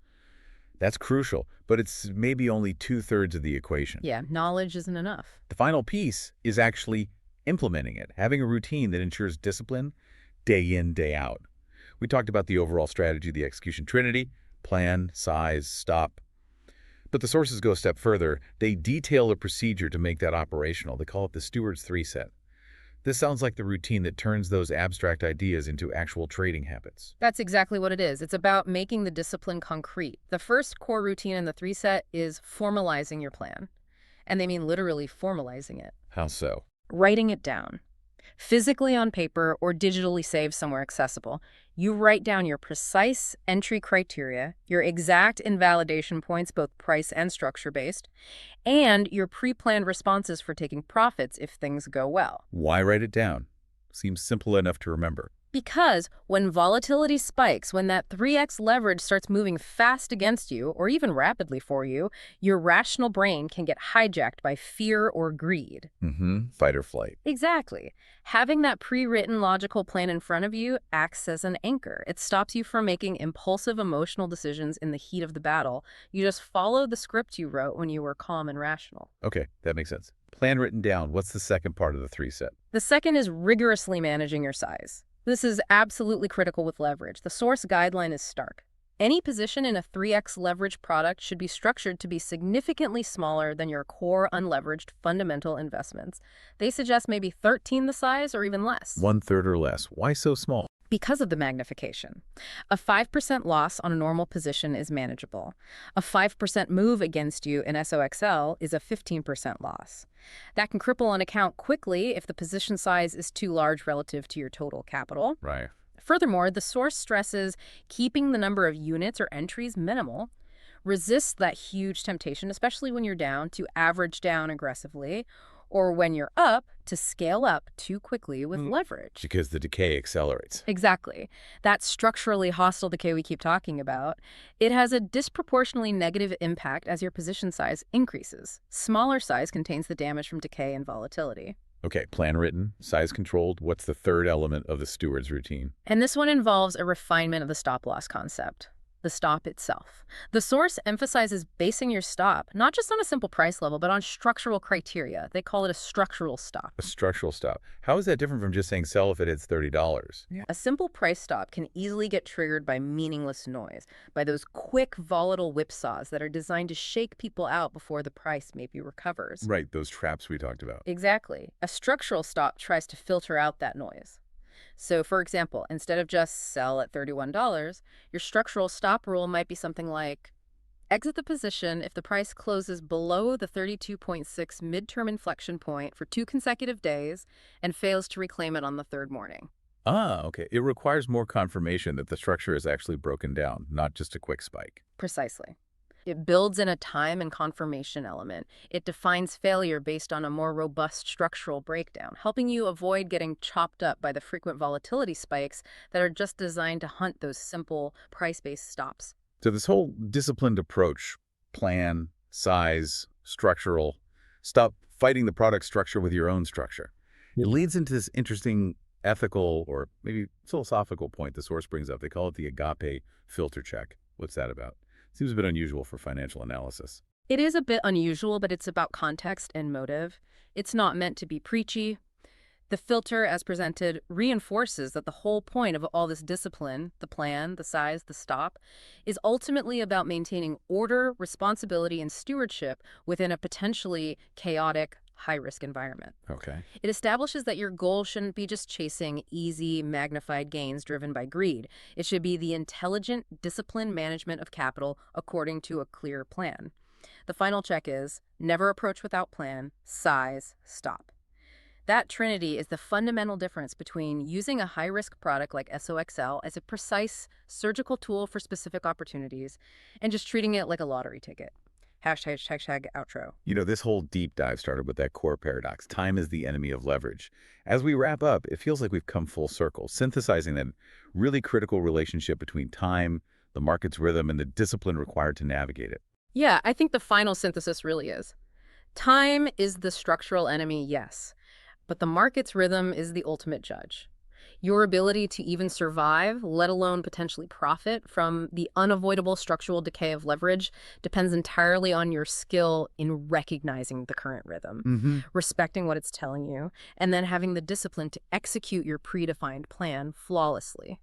that's crucial, but it's maybe only 2/3 of the equation. Yeah, knowledge isn't enough. The final piece is actually implementing it, having a routine that ensures discipline day in, day out. We talked about the overall strategy, the execution trinity, plan, size, stop. But the sources go a step further. They detail a procedure to make that operational. They call it the Steward's 3 set. This sounds like the routine that turns those abstract ideas into actual trading habits. That's exactly what it is. It's about making the discipline concrete. The first core routine in the 3 set is formalizing your plan. And they mean literally formalizing it. How so? Writing it down. Physically on paper or digitally saved somewhere accessible. You write down your precise entry criteria, your exact invalidation points, both price and structure-based, and your pre-planned responses for taking profits if things go well. Why write it down? Seems simple enough to remember. Because when volatility spikes, when that 3x leverage starts moving fast against you, or even rapidly for you, your rational brain can get hijacked by fear or greed. Fight or flight. Exactly. Having that pre-written logical plan in front of you acts as an anchor. It stops you from making impulsive emotional decisions in the heat of the battle. You just follow the script you wrote when you were calm and rational. Okay, that makes sense. Plan written down. What's the second part of the 3 set? The second is rigorously managing your size. This is absolutely critical with leverage. The source guideline is stark. Any position in a 3x leverage product should be structured to be significantly smaller than your core unleveraged fundamental investments. They suggest maybe 13 the size or even less. 1/3 or less. Why so small? Because of the magnification. A 5% loss on a normal position is manageable. A 5% move against you in SOXL is a 15% loss. That can cripple an account quickly if the position size is too large relative to your total capital. Right. Furthermore, the source stresses keeping the number of units or entries minimal, resists that huge temptation, especially when you're down, to average down aggressively, or when you're up, to scale up too quickly with leverage. Because the decay accelerates. Exactly. That structurally hostile decay we keep talking about, it has a disproportionately negative impact as your position size increases. Smaller size contains the damage from decay and volatility. Okay, plan written, size controlled. What's the third element of the steward's routine? And this one involves a refinement of the stop-loss concept, the stop itself. The source emphasizes basing your stop, not just on a simple price level, but on structural criteria. They call it a structural stop. A structural stop. How is that different from just saying sell if it hits $30? A simple price stop can easily get triggered by meaningless noise, by those quick, volatile whipsaws that are designed to shake people out before the price maybe recovers. Right, those traps we talked about. Exactly. A structural stop tries to filter out that noise. So, for example, instead of just sell at $31, your structural stop rule might be something like exit the position if the price closes below the 32.6 midterm inflection point for 2 consecutive days and fails to reclaim it on the third morning. Ah, okay. It requires more confirmation that the structure is actually broken down, not just a quick spike. Precisely. It builds in a time and confirmation element. It defines failure based on a more robust structural breakdown, helping you avoid getting chopped up by the frequent volatility spikes that are just designed to hunt those simple price-based stops. So this whole disciplined approach, plan, size, structural, stop fighting the product structure with your own structure. It leads into this interesting ethical or maybe philosophical point the source brings up. They call it the agape filter check. What's that about? Seems a bit unusual for financial analysis. It is a bit unusual, but it's about context and motive. It's not meant to be preachy. The filter, as presented, reinforces that the whole point of all this discipline, the plan, the size, the stop, is ultimately about maintaining order, responsibility, and stewardship within a potentially chaotic, high-risk environment. Okay. It establishes that your goal shouldn't be just chasing easy, magnified gains driven by greed. It should be the intelligent, disciplined management of capital according to a clear plan. The final check is never approach without plan, size, stop. That trinity is the fundamental difference between using a high-risk product like SOXL as a precise, surgical tool for specific opportunities and just treating it like a lottery ticket. Hashtag outro. You know, this whole deep dive started with that core paradox. Time is the enemy of leverage. As we wrap up, it feels like we've come full circle, synthesizing that really critical relationship between time, the market's rhythm, and the discipline required to navigate it. Yeah, I think the final synthesis really is. Time is the structural enemy, yes, but the market's rhythm is the ultimate judge. Your ability to even survive, let alone potentially profit from the unavoidable structural decay of leverage, depends entirely on your skill in recognizing the current rhythm, respecting what it's telling you, and then having the discipline to execute your predefined plan flawlessly.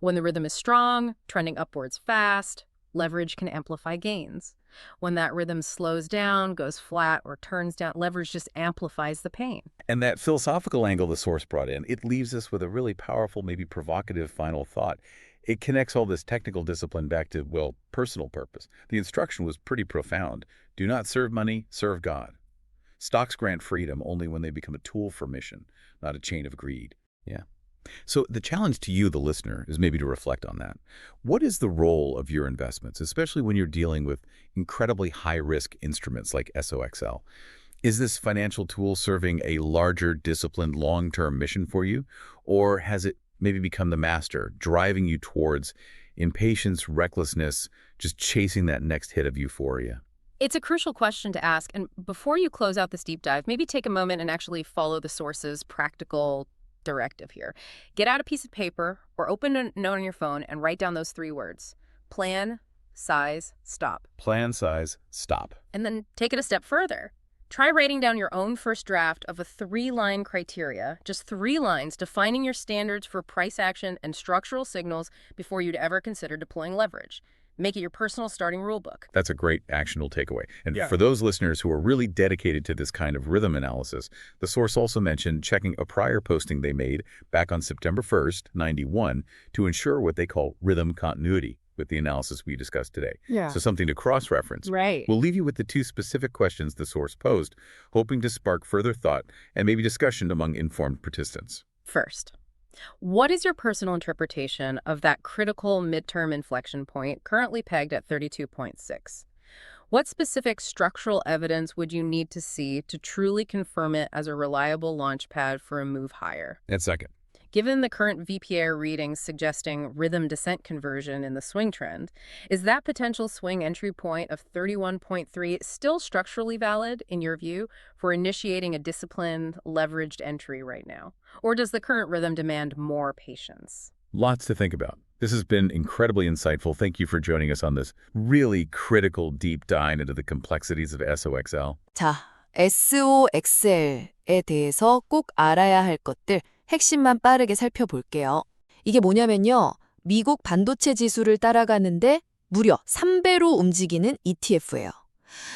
When the rhythm is strong, trending upwards fast, leverage can amplify gains. When that rhythm slows down, goes flat, or turns down, leverage just amplifies the pain. And that philosophical angle the source brought in, it leaves us with a really powerful, maybe provocative final thought. It connects all this technical discipline back to, well, personal purpose. The instruction was pretty profound. Do not serve money, serve God. Stocks grant freedom only when they become a tool for mission, not a chain of greed. Yeah. So the challenge to you, the listener, is maybe to reflect on that. What is the role of your investments, especially when you're dealing with incredibly high-risk instruments like SOXL? Is this financial tool serving a larger, disciplined, long-term mission for you? Or has it maybe become the master, driving you towards impatience, recklessness, just chasing that next hit of euphoria? It's a crucial question to ask. And before you close out this deep dive, maybe take a moment and actually follow the source's practical directive here. Get out a piece of paper or open a note on your phone and write down those 3 words. Plan, size, stop. Plan, size, stop. And then take it a step further. Try writing down your own first draft of a 3-line criteria, just 3 lines defining your standards for price action and structural signals before you'd ever consider deploying leverage. Make it your personal starting rulebook. That's a great actionable takeaway. And Yeah. for those listeners who are really dedicated to this kind of rhythm analysis, the source also mentioned checking a prior posting they made back on September 1st, 91, to ensure what they call rhythm continuity with the analysis we discussed today. Yeah. So something to cross-reference. Right. We'll leave you with the 2 specific questions the source posed, hoping to spark further thought and maybe discussion among informed participants. First, what is your personal interpretation of that critical midterm inflection point currently pegged at 32.6? What specific structural evidence would you need to see to truly confirm it as a reliable launchpad for a move higher? And second, Given the current VPA readings suggesting rhythm descent conversion in the swing trend, is that potential swing entry point of 31.3 still structurally valid, in your view, for initiating a disciplined, leveraged entry right now? Or does the current rhythm demand more patience? lots to think about. This has been incredibly insightful. Thank you for joining us on this really critical deep dive into the complexities of SOXL. 자, SOXL에 대해서 꼭 알아야 할 것들 핵심만 빠르게 살펴볼게요. 이게 뭐냐면요. 미국 반도체 지수를 따라가는데 무려 3배로 움직이는 ETF예요.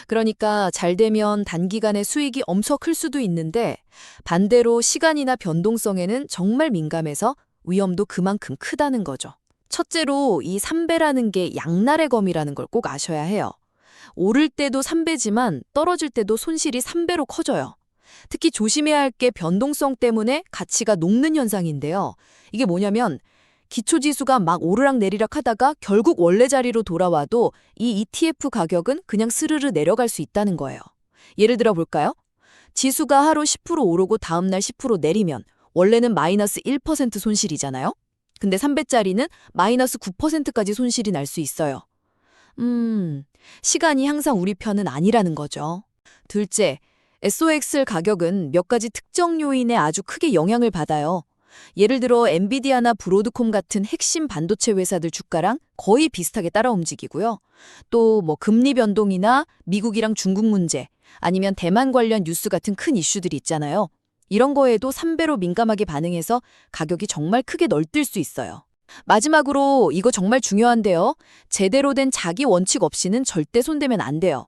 그러니까 잘 되면 단기간에 수익이 엄청 클 수도 있는데 반대로 시간이나 변동성에는 정말 민감해서 위험도 그만큼 크다는 거죠. 첫째로 이 3배라는 게 양날의 검이라는 걸 꼭 아셔야 해요. 오를 때도 3배지만 떨어질 때도 손실이 3배로 커져요. 특히 조심해야 할 게 변동성 때문에 가치가 녹는 현상인데요. 이게 뭐냐면 기초지수가 막 오르락내리락 하다가 결국 원래 자리로 돌아와도 이 ETF 가격은 그냥 스르르 내려갈 수 있다는 거예요. 예를 들어 볼까요? 지수가 하루 10% 오르고 다음날 10% 내리면 원래는 마이너스 1% 손실이잖아요. 근데 3배짜리는 마이너스 9%까지 손실이 날 수 있어요. 시간이 항상 우리 편은 아니라는 거죠. 둘째, SOXL 가격은 몇 가지 특정 요인에 아주 크게 영향을 받아요. 예를 들어 엔비디아나 브로드콤 같은 핵심 반도체 회사들 주가랑 거의 비슷하게 따라 움직이고요. 또 금리 변동이나 미국이랑 중국 문제, 아니면 대만 관련 뉴스 같은 큰 이슈들이 있잖아요. 이런 거에도 3배로 민감하게 반응해서 가격이 정말 크게 널뛸 수 있어요. 마지막으로 이거 정말 중요한데요. 제대로 된 자기 원칙 없이는 절대 손대면 안 돼요.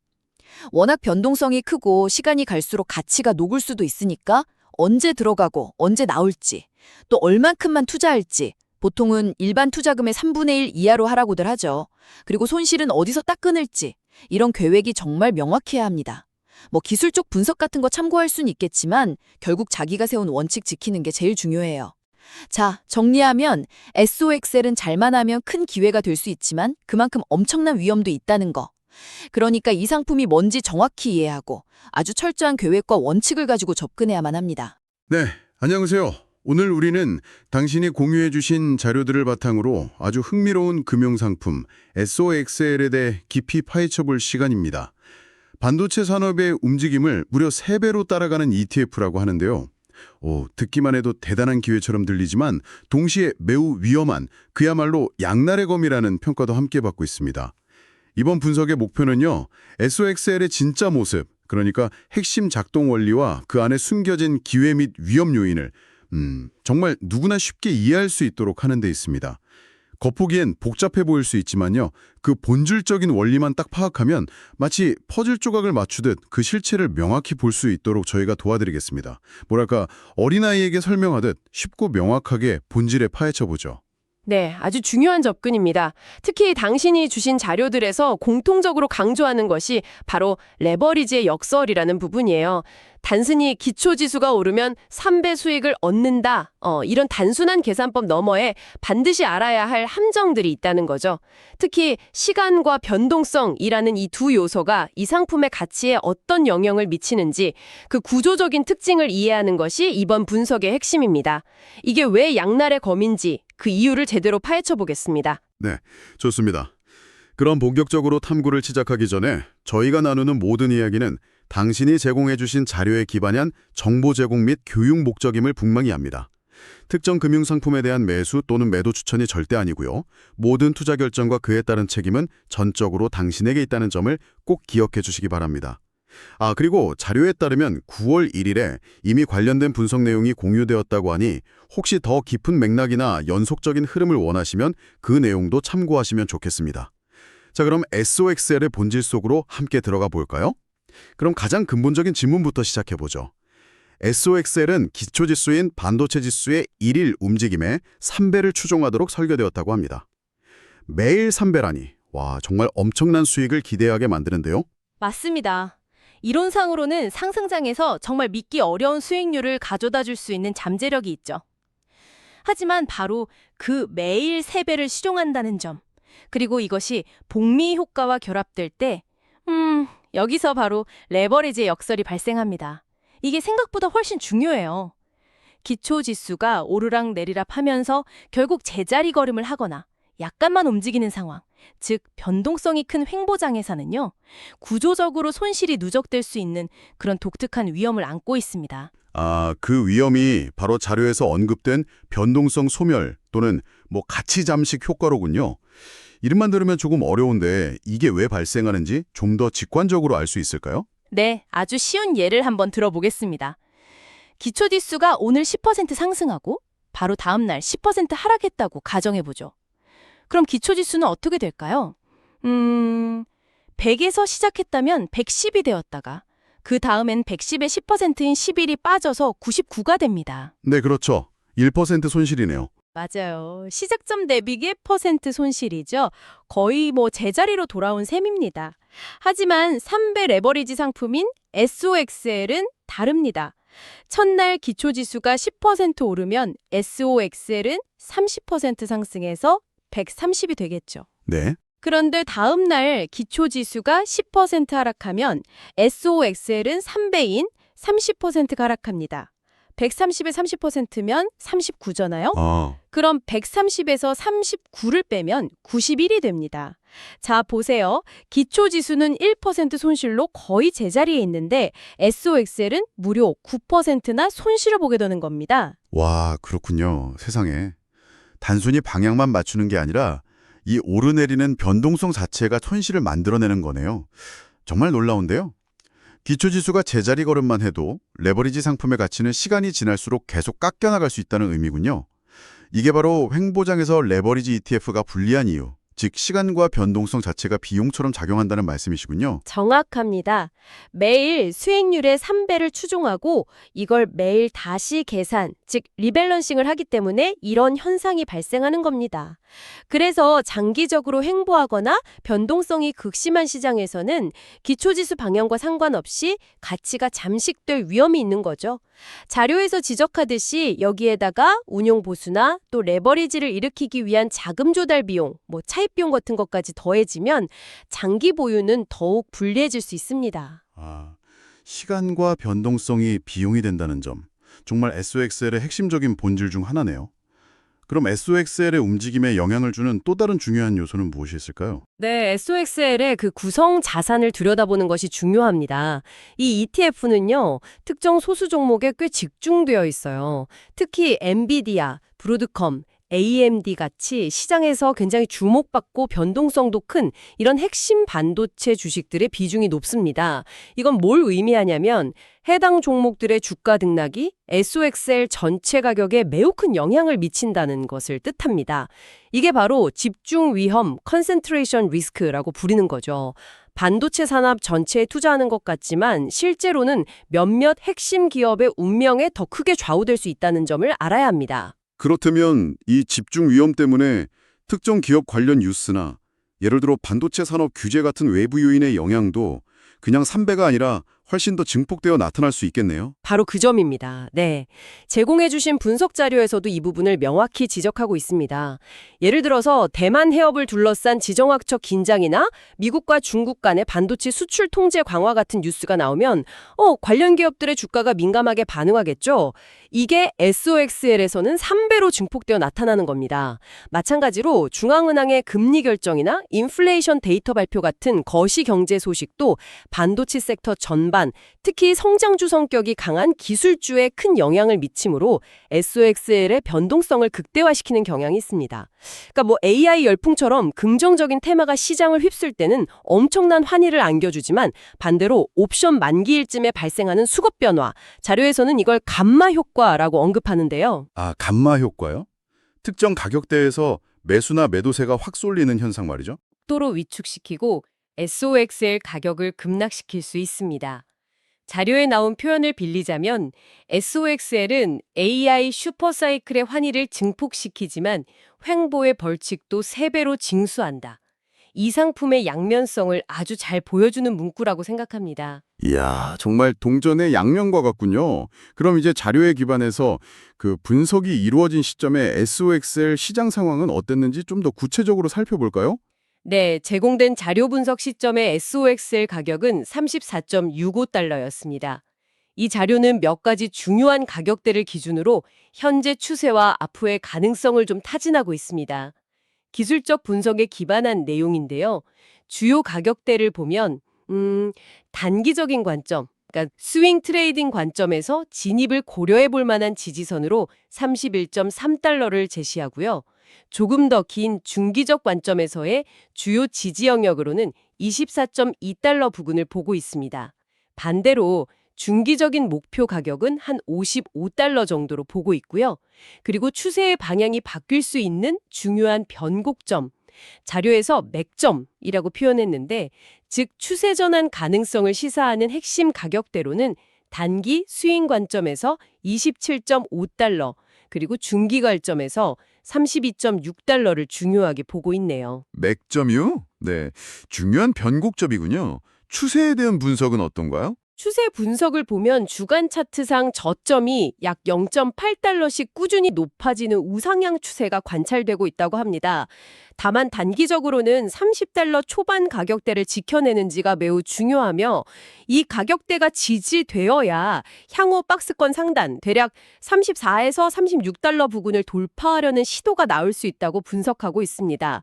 워낙 변동성이 크고 시간이 갈수록 가치가 녹을 수도 있으니까 언제 들어가고 언제 나올지, 또 얼만큼만 투자할지 보통은 일반 투자금의 3분의 1 이하로 하라고들 하죠. 그리고 손실은 어디서 딱 끊을지 이런 계획이 정말 명확해야 합니다. 기술적 분석 같은 거 참고할 수는 있겠지만 결국 자기가 세운 원칙 지키는 게 제일 중요해요. 자, 정리하면 SOXL은 잘만 하면 큰 기회가 될 수 있지만 그만큼 엄청난 위험도 있다는 거. 그러니까 이 상품이 뭔지 정확히 이해하고 아주 철저한 계획과 원칙을 가지고 접근해야만 합니다. 네, 안녕하세요. 오늘 우리는 당신이 공유해 주신 자료들을 바탕으로 아주 흥미로운 금융상품 SOXL에 대해 깊이 파헤쳐볼 시간입니다. 반도체 산업의 움직임을 무려 3배로 따라가는 ETF라고 하는데요. 듣기만 해도 대단한 기회처럼 들리지만 동시에 매우 위험한 그야말로 양날의 검이라는 평가도 함께 받고 있습니다. 이번 분석의 목표는요. SOXL의 진짜 모습, 그러니까 핵심 작동 원리와 그 안에 숨겨진 기회 및 위험 요인을 정말 누구나 쉽게 이해할 수 있도록 하는 데 있습니다. 겉보기엔 복잡해 보일 수 있지만요. 그 본질적인 원리만 딱 파악하면 마치 퍼즐 조각을 맞추듯 그 실체를 명확히 볼 수 있도록 저희가 도와드리겠습니다. 뭐랄까 어린아이에게 설명하듯 쉽고 명확하게 본질에 파헤쳐보죠. 네, 아주 중요한 접근입니다. 특히 당신이 주신 자료들에서 공통적으로 강조하는 것이 바로 레버리지의 역설이라는 부분이에요. 단순히 기초지수가 오르면 3배 수익을 얻는다. 이런 단순한 계산법 너머에 반드시 알아야 할 함정들이 있다는 거죠. 특히 시간과 변동성이라는 이 두 요소가 이 상품의 가치에 어떤 영향을 미치는지 그 구조적인 특징을 이해하는 것이 이번 분석의 핵심입니다. 이게 왜 양날의 검인지 그 이유를 제대로 파헤쳐 보겠습니다. 네, 좋습니다. 그럼 본격적으로 탐구를 시작하기 전에 저희가 나누는 모든 이야기는 당신이 제공해 주신 자료에 기반한 정보 제공 및 교육 목적임을 분명히 합니다. 특정 금융상품에 대한 매수 또는 매도 추천이 절대 아니고요. 모든 투자 결정과 그에 따른 책임은 전적으로 당신에게 있다는 점을 꼭 기억해 주시기 바랍니다. 그리고 자료에 따르면 9월 1일에 이미 관련된 분석 내용이 공유되었다고 하니 혹시 더 깊은 맥락이나 연속적인 흐름을 원하시면 그 내용도 참고하시면 좋겠습니다. 자, 그럼 SOXL의 본질 속으로 함께 들어가 볼까요? 그럼 가장 근본적인 질문부터 시작해보죠. SOXL은 기초지수인 반도체 지수의 1일 움직임의 3배를 추종하도록 설계되었다고 합니다. 매일 3배라니, 와, 정말 엄청난 수익을 기대하게 만드는데요. 맞습니다. 이론상으로는 상승장에서 정말 믿기 어려운 수익률을 가져다 줄 수 있는 잠재력이 있죠. 하지만 바로 그 매일 3배를 실용한다는 점, 그리고 이것이 복리 효과와 결합될 때 여기서 바로 레버리지의 역설이 발생합니다. 이게 생각보다 훨씬 중요해요. 기초지수가 오르락 내리락 하면서 결국 제자리 걸음을 하거나 약간만 움직이는 상황, 즉 변동성이 큰 횡보장에서는요, 구조적으로 손실이 누적될 수 있는 그런 독특한 위험을 안고 있습니다. 그 위험이 바로 자료에서 언급된 변동성 소멸 또는 가치 잠식 효과로군요. 이름만 들으면 조금 어려운데 이게 왜 발생하는지 좀 더 직관적으로 알 수 있을까요? 네, 아주 쉬운 예를 한번 들어보겠습니다. 기초지수가 오늘 10% 상승하고 바로 다음 날 10% 하락했다고 가정해보죠. 그럼 기초지수는 어떻게 될까요? 100에서 시작했다면 110이 되었다가 그 다음엔 110의 10%인 11이 빠져서 99가 됩니다. 네, 그렇죠. 1% 손실이네요. 맞아요. 시작점 대비 % 손실이죠. 거의 제자리로 돌아온 셈입니다. 하지만 3배 레버리지 상품인 SOXL은 다릅니다. 첫날 기초지수가 10% 오르면 SOXL은 30% 상승해서 130이 되겠죠. 네. 그런데 다음 날 기초지수가 10% 하락하면 SOXL은 3배인 30% 하락합니다. 130에 30%면 39잖아요? 그럼 130에서 39를 빼면 91이 됩니다. 자, 보세요. 기초지수는 1% 손실로 거의 제자리에 있는데 SOXL은 무려 9%나 손실을 보게 되는 겁니다. 와, 그렇군요. 세상에. 단순히 방향만 맞추는 게 아니라 이 오르내리는 변동성 자체가 손실을 만들어내는 거네요. 정말 놀라운데요. 기초지수가 제자리 걸음만 해도 레버리지 상품의 가치는 시간이 지날수록 계속 깎여나갈 수 있다는 의미군요. 이게 바로 횡보장에서 레버리지 ETF가 불리한 이유, 즉 시간과 변동성 자체가 비용처럼 작용한다는 말씀이시군요. 정확합니다. 매일 수익률의 3배를 추종하고 이걸 매일 다시 계산, 즉 리밸런싱을 하기 때문에 이런 현상이 발생하는 겁니다. 그래서 장기적으로 횡보하거나 변동성이 극심한 시장에서는 기초지수 방향과 상관없이 가치가 잠식될 위험이 있는 거죠. 자료에서 지적하듯이 여기에다가 운용 보수나 또 레버리지를 일으키기 위한 자금 조달 비용, 차입 비용 같은 것까지 더해지면 장기 보유는 더욱 불리해질 수 있습니다. 시간과 변동성이 비용이 된다는 점, 정말 SOXL의 핵심적인 본질 중 하나네요. 그럼 SOXL의 움직임에 영향을 주는 또 다른 중요한 요소는 무엇이 있을까요? 네, SOXL의 그 구성 자산을 들여다보는 것이 중요합니다. 이 ETF는요, 특정 소수 종목에 꽤 집중되어 있어요. 특히 엔비디아, 브로드컴, AMD 같이 시장에서 굉장히 주목받고 변동성도 큰 이런 핵심 반도체 주식들의 비중이 높습니다. 이건 뭘 의미하냐면 해당 종목들의 주가 등락이 SOXL 전체 가격에 매우 큰 영향을 미친다는 것을 뜻합니다. 이게 바로 집중 위험, concentration risk라고 부르는 거죠. 반도체 산업 전체에 투자하는 것 같지만 실제로는 몇몇 핵심 기업의 운명에 더 크게 좌우될 수 있다는 점을 알아야 합니다. 그렇다면 이 집중 위험 때문에 특정 기업 관련 뉴스나 예를 들어 반도체 산업 규제 같은 외부 요인의 영향도 그냥 3배가 아니라 훨씬 더 증폭되어 나타날 수 있겠네요. 바로 그 점입니다. 네. 제공해주신 분석 자료에서도 이 부분을 명확히 지적하고 있습니다. 예를 들어서 대만 해협을 둘러싼 지정학적 긴장이나 미국과 중국 간의 반도체 수출 통제 강화 같은 뉴스가 나오면 관련 기업들의 주가가 민감하게 반응하겠죠. 이게 SOXL에서는 3배로 증폭되어 나타나는 겁니다. 마찬가지로 중앙은행의 금리 결정이나 인플레이션 데이터 발표 같은 거시 경제 소식도 반도체 섹터 전반 또한 특히 성장주 성격이 강한 기술주에 큰 영향을 미치므로 SOXL의 변동성을 극대화시키는 경향이 있습니다. 그러니까 AI 열풍처럼 긍정적인 테마가 시장을 휩쓸 때는 엄청난 환희를 안겨주지만 반대로 옵션 만기일쯤에 발생하는 수급 변화, 자료에서는 이걸 감마 효과라고 언급하는데요. 아, 감마 효과요? 특정 가격대에서 매수나 매도세가 확 쏠리는 현상 말이죠? 속도로 위축시키고 SOXL 가격을 급락시킬 수 있습니다. 자료에 나온 표현을 빌리자면 SOXL은 AI 슈퍼사이클의 환희를 증폭시키지만 횡보의 벌칙도 3배로 징수한다. 이 상품의 양면성을 아주 잘 보여주는 문구라고 생각합니다. 이야, 정말 동전의 양면과 같군요. 그럼 이제 자료에 기반해서 그 분석이 이루어진 시점에 SOXL 시장 상황은 어땠는지 좀 더 구체적으로 살펴볼까요? 네, 제공된 자료 분석 시점의 SOXL 가격은 34.65달러였습니다. 이 자료는 몇 가지 중요한 가격대를 기준으로 현재 추세와 앞으로의 가능성을 좀 타진하고 있습니다. 기술적 분석에 기반한 내용인데요. 주요 가격대를 보면 단기적인 관점, 그러니까 스윙 트레이딩 관점에서 진입을 고려해 볼 만한 지지선으로 31.3달러를 제시하고요. 조금 더 긴 중기적 관점에서의 주요 지지 영역으로는 24.2달러 부근을 보고 있습니다. 반대로 중기적인 목표 가격은 한 55달러 정도로 보고 있고요. 그리고 추세의 방향이 바뀔 수 있는 중요한 변곡점, 자료에서 맥점이라고 표현했는데, 즉 추세 전환 가능성을 시사하는 핵심 가격대로는 단기 스윙 관점에서 27.5달러, 그리고 중기 관점에서 32.6달러를 중요하게 보고 있네요. 맥점이요? 네, 중요한 변곡점이군요. 추세에 대한 분석은 어떤가요? 추세 분석을 보면 주간 차트상 저점이 약 0.8달러씩 꾸준히 높아지는 우상향 추세가 관찰되고 있다고 합니다. 다만 단기적으로는 30달러 초반 가격대를 지켜내는지가 매우 중요하며 이 가격대가 지지되어야 향후 박스권 상단 대략 34에서 36달러 부근을 돌파하려는 시도가 나올 수 있다고 분석하고 있습니다.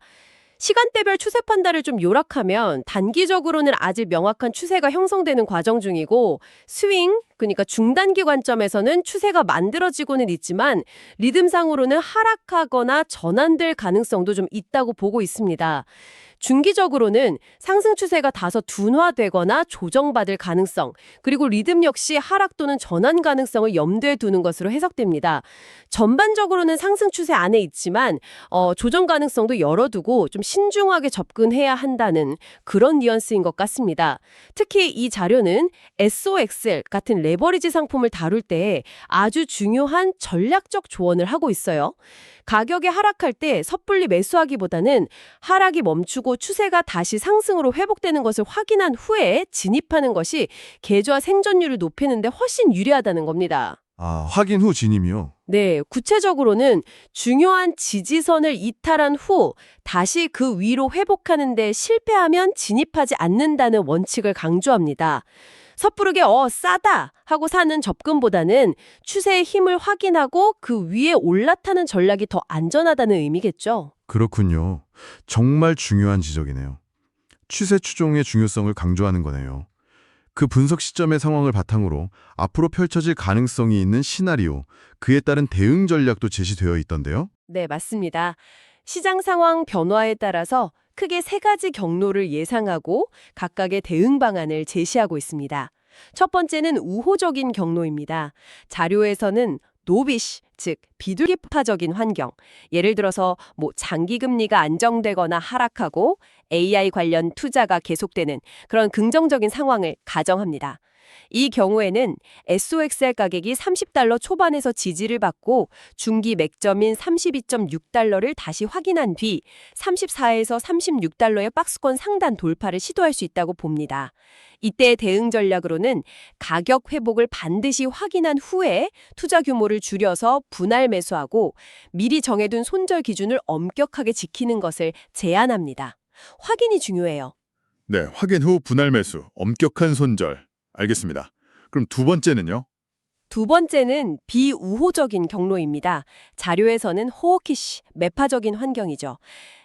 시간대별 추세 판단을 좀 요약하면 단기적으로는 아직 명확한 추세가 형성되는 과정 중이고 스윙, 그러니까 중단기 관점에서는 추세가 만들어지고는 있지만 리듬상으로는 하락하거나 전환될 가능성도 좀 있다고 보고 있습니다. 중기적으로는 상승 추세가 다소 둔화되거나 조정받을 가능성, 그리고 리듬 역시 하락 또는 전환 가능성을 염두에 두는 것으로 해석됩니다. 전반적으로는 상승 추세 안에 있지만 조정 가능성도 열어두고 좀 신중하게 접근해야 한다는 그런 뉘앙스인 것 같습니다. 특히 이 자료는 SOXL 같은 레버리지 상품을 다룰 때 아주 중요한 전략적 조언을 하고 있어요. 가격이 하락할 때 섣불리 매수하기보다는 하락이 멈추고 추세가 다시 상승으로 회복되는 것을 확인한 후에 진입하는 것이 계좌 생존율을 높이는 데 훨씬 유리하다는 겁니다. 아, 확인 후 진입이요? 네, 구체적으로는 중요한 지지선을 이탈한 후 다시 그 위로 회복하는 데 실패하면 진입하지 않는다는 원칙을 강조합니다. 섣부르게 싸다 하고 사는 접근보다는 추세의 힘을 확인하고 그 위에 올라타는 전략이 더 안전하다는 의미겠죠. 그렇군요. 정말 중요한 지적이네요. 추세 추종의 중요성을 강조하는 거네요. 그 분석 시점의 상황을 바탕으로 앞으로 펼쳐질 가능성이 있는 시나리오, 그에 따른 대응 전략도 제시되어 있던데요? 네, 맞습니다. 시장 상황 변화에 따라서 크게 3가지 경로를 예상하고 각각의 대응 방안을 제시하고 있습니다. 첫 번째는 우호적인 경로입니다. 자료에서는 노비시, 즉 비둘기파적인 환경, 예를 들어서 장기 금리가 안정되거나 하락하고 AI 관련 투자가 계속되는 그런 긍정적인 상황을 가정합니다. 이 경우에는 SOXL 가격이 30달러 초반에서 지지를 받고 중기 맥점인 32.6달러를 다시 확인한 뒤 34에서 36달러의 박스권 상단 돌파를 시도할 수 있다고 봅니다. 이때 대응 전략으로는 가격 회복을 반드시 확인한 후에 투자 규모를 줄여서 분할 매수하고 미리 정해둔 손절 기준을 엄격하게 지키는 것을 제안합니다. 확인이 중요해요. 네, 확인 후 분할 매수, 엄격한 손절. 알겠습니다. 그럼 두 번째는요? 두 번째는 비우호적인 경로입니다. 자료에서는 호어키시, 매파적인 환경이죠.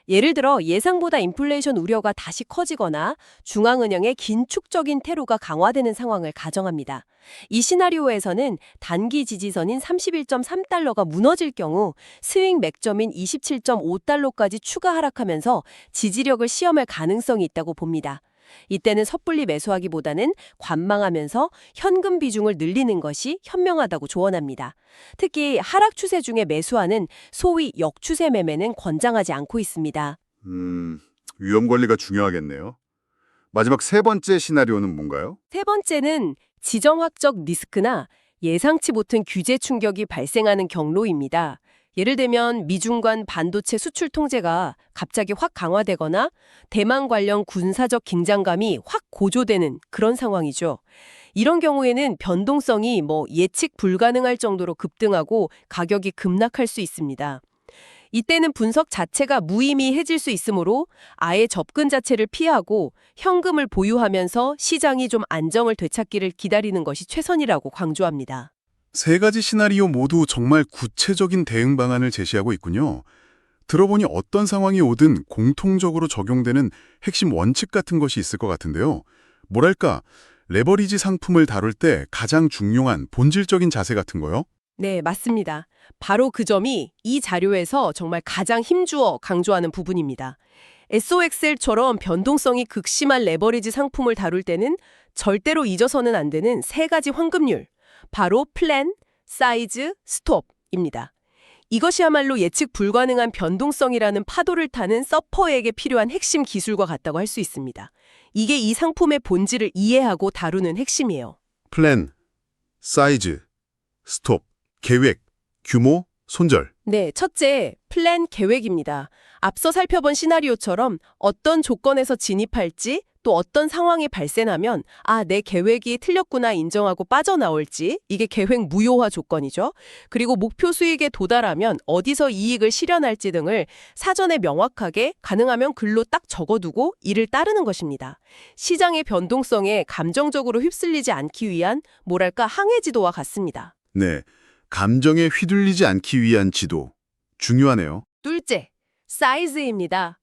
예를 들어 예상보다 인플레이션 우려가 다시 커지거나 중앙은행의 긴축적인 태도가 강화되는 상황을 가정합니다. 이 시나리오에서는 단기 지지선인 31.3달러가 무너질 경우 스윙 맥점인 27.5달러까지 추가 하락하면서 지지력을 시험할 가능성이 있다고 봅니다. 이때는 섣불리 매수하기보다는 관망하면서 현금 비중을 늘리는 것이 현명하다고 조언합니다. 특히 하락 추세 중에 매수하는 소위 역추세 매매는 권장하지 않고 있습니다. 위험 관리가 중요하겠네요. 마지막 세 번째 시나리오는 뭔가요? 세 번째는 지정학적 리스크나 예상치 못한 규제 충격이 발생하는 경로입니다. 예를 들면 미중 간 반도체 수출 통제가 갑자기 확 강화되거나 대만 관련 군사적 긴장감이 확 고조되는 그런 상황이죠. 이런 경우에는 변동성이 예측 불가능할 정도로 급등하고 가격이 급락할 수 있습니다. 이때는 분석 자체가 무의미해질 수 있으므로 아예 접근 자체를 피하고 현금을 보유하면서 시장이 좀 안정을 되찾기를 기다리는 것이 최선이라고 강조합니다. 세 가지 시나리오 모두 정말 구체적인 대응 방안을 제시하고 있군요. 들어보니 어떤 상황이 오든 공통적으로 적용되는 핵심 원칙 같은 것이 있을 것 같은데요. 뭐랄까, 레버리지 상품을 다룰 때 가장 중요한 본질적인 자세 같은 거요? 네, 맞습니다. 바로 그 점이 이 자료에서 정말 가장 힘주어 강조하는 부분입니다. SOXL처럼 변동성이 극심한 레버리지 상품을 다룰 때는 절대로 잊어서는 안 되는 세 가지 황금률, 바로 플랜, 사이즈, 스톱입니다. 이것이야말로 예측 불가능한 변동성이라는 파도를 타는 서퍼에게 필요한 핵심 기술과 같다고 할 수 있습니다. 이게 이 상품의 본질을 이해하고 다루는 핵심이에요. 플랜, 사이즈, 스톱, 계획, 규모, 손절. 네, 첫째, 플랜 계획입니다. 앞서 살펴본 시나리오처럼 어떤 조건에서 진입할지 또 어떤 상황이 발생하면 내 계획이 틀렸구나 인정하고 빠져나올지 이게 계획 무효화 조건이죠. 그리고 목표 수익에 도달하면 어디서 이익을 실현할지 등을 사전에 명확하게 가능하면 글로 딱 적어두고 이를 따르는 것입니다. 시장의 변동성에 감정적으로 휩쓸리지 않기 위한 뭐랄까 항해 지도와 같습니다. 네, 감정에 휘둘리지 않기 위한 지도. 중요하네요. 둘째, 사이즈입니다.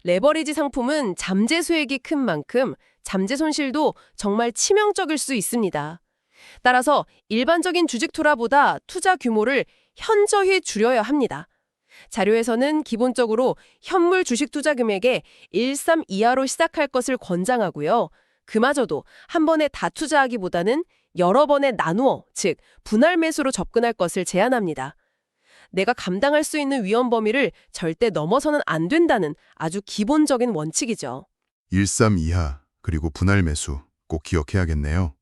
레버리지 상품은 잠재 수익이 큰 만큼 잠재 손실도 정말 치명적일 수 있습니다. 따라서 일반적인 주식 투자보다 투자 규모를 현저히 줄여야 합니다. 자료에서는 기본적으로 현물 주식 투자 금액의 1.3 이하로 시작할 것을 권장하고요. 그마저도 한 번에 다 투자하기보다는 여러 번에 나누어, 즉 분할 매수로 접근할 것을 제안합니다. 내가 감당할 수 있는 위험 범위를 절대 넘어서는 안 된다는 아주 기본적인 원칙이죠. 1.3 이하, 그리고 분할 매수 꼭 기억해야겠네요.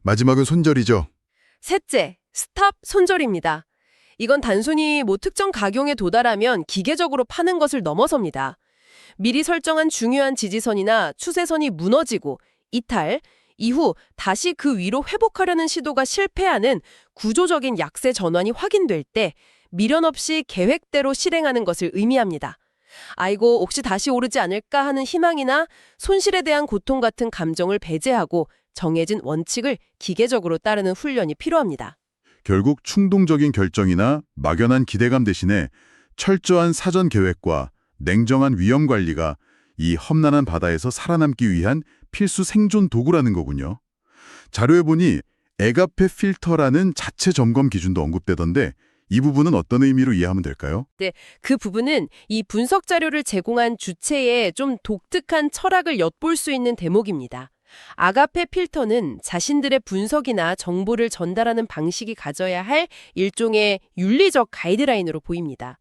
마지막은 손절이죠. 셋째, 스탑 손절입니다. 이건 단순히 특정 가격에 도달하면 기계적으로 파는 것을 넘어섭니다. 미리 설정한 중요한 지지선이나 추세선이 무너지고 이탈, 이후 다시 그 위로 회복하려는 시도가 실패하는 구조적인 약세 전환이 확인될 때 미련 없이 계획대로 실행하는 것을 의미합니다. 아이고, 혹시 다시 오르지 않을까 하는 희망이나 손실에 대한 고통 같은 감정을 배제하고 정해진 원칙을 기계적으로 따르는 훈련이 필요합니다. 결국 충동적인 결정이나 막연한 기대감 대신에 철저한 사전 계획과 냉정한 위험 관리가 이 험난한 바다에서 살아남기 위한 필수 생존 도구라는 거군요. 자료에 보니 에가페 필터라는 자체 점검 기준도 언급되던데 이 부분은 어떤 의미로 이해하면 될까요? 네, 그 부분은 이 분석 자료를 제공한 주체의 좀 독특한 철학을 엿볼 수 있는 대목입니다. 아가페 필터는 자신들의 분석이나 정보를 전달하는 방식이 가져야 할 일종의 윤리적 가이드라인으로 보입니다.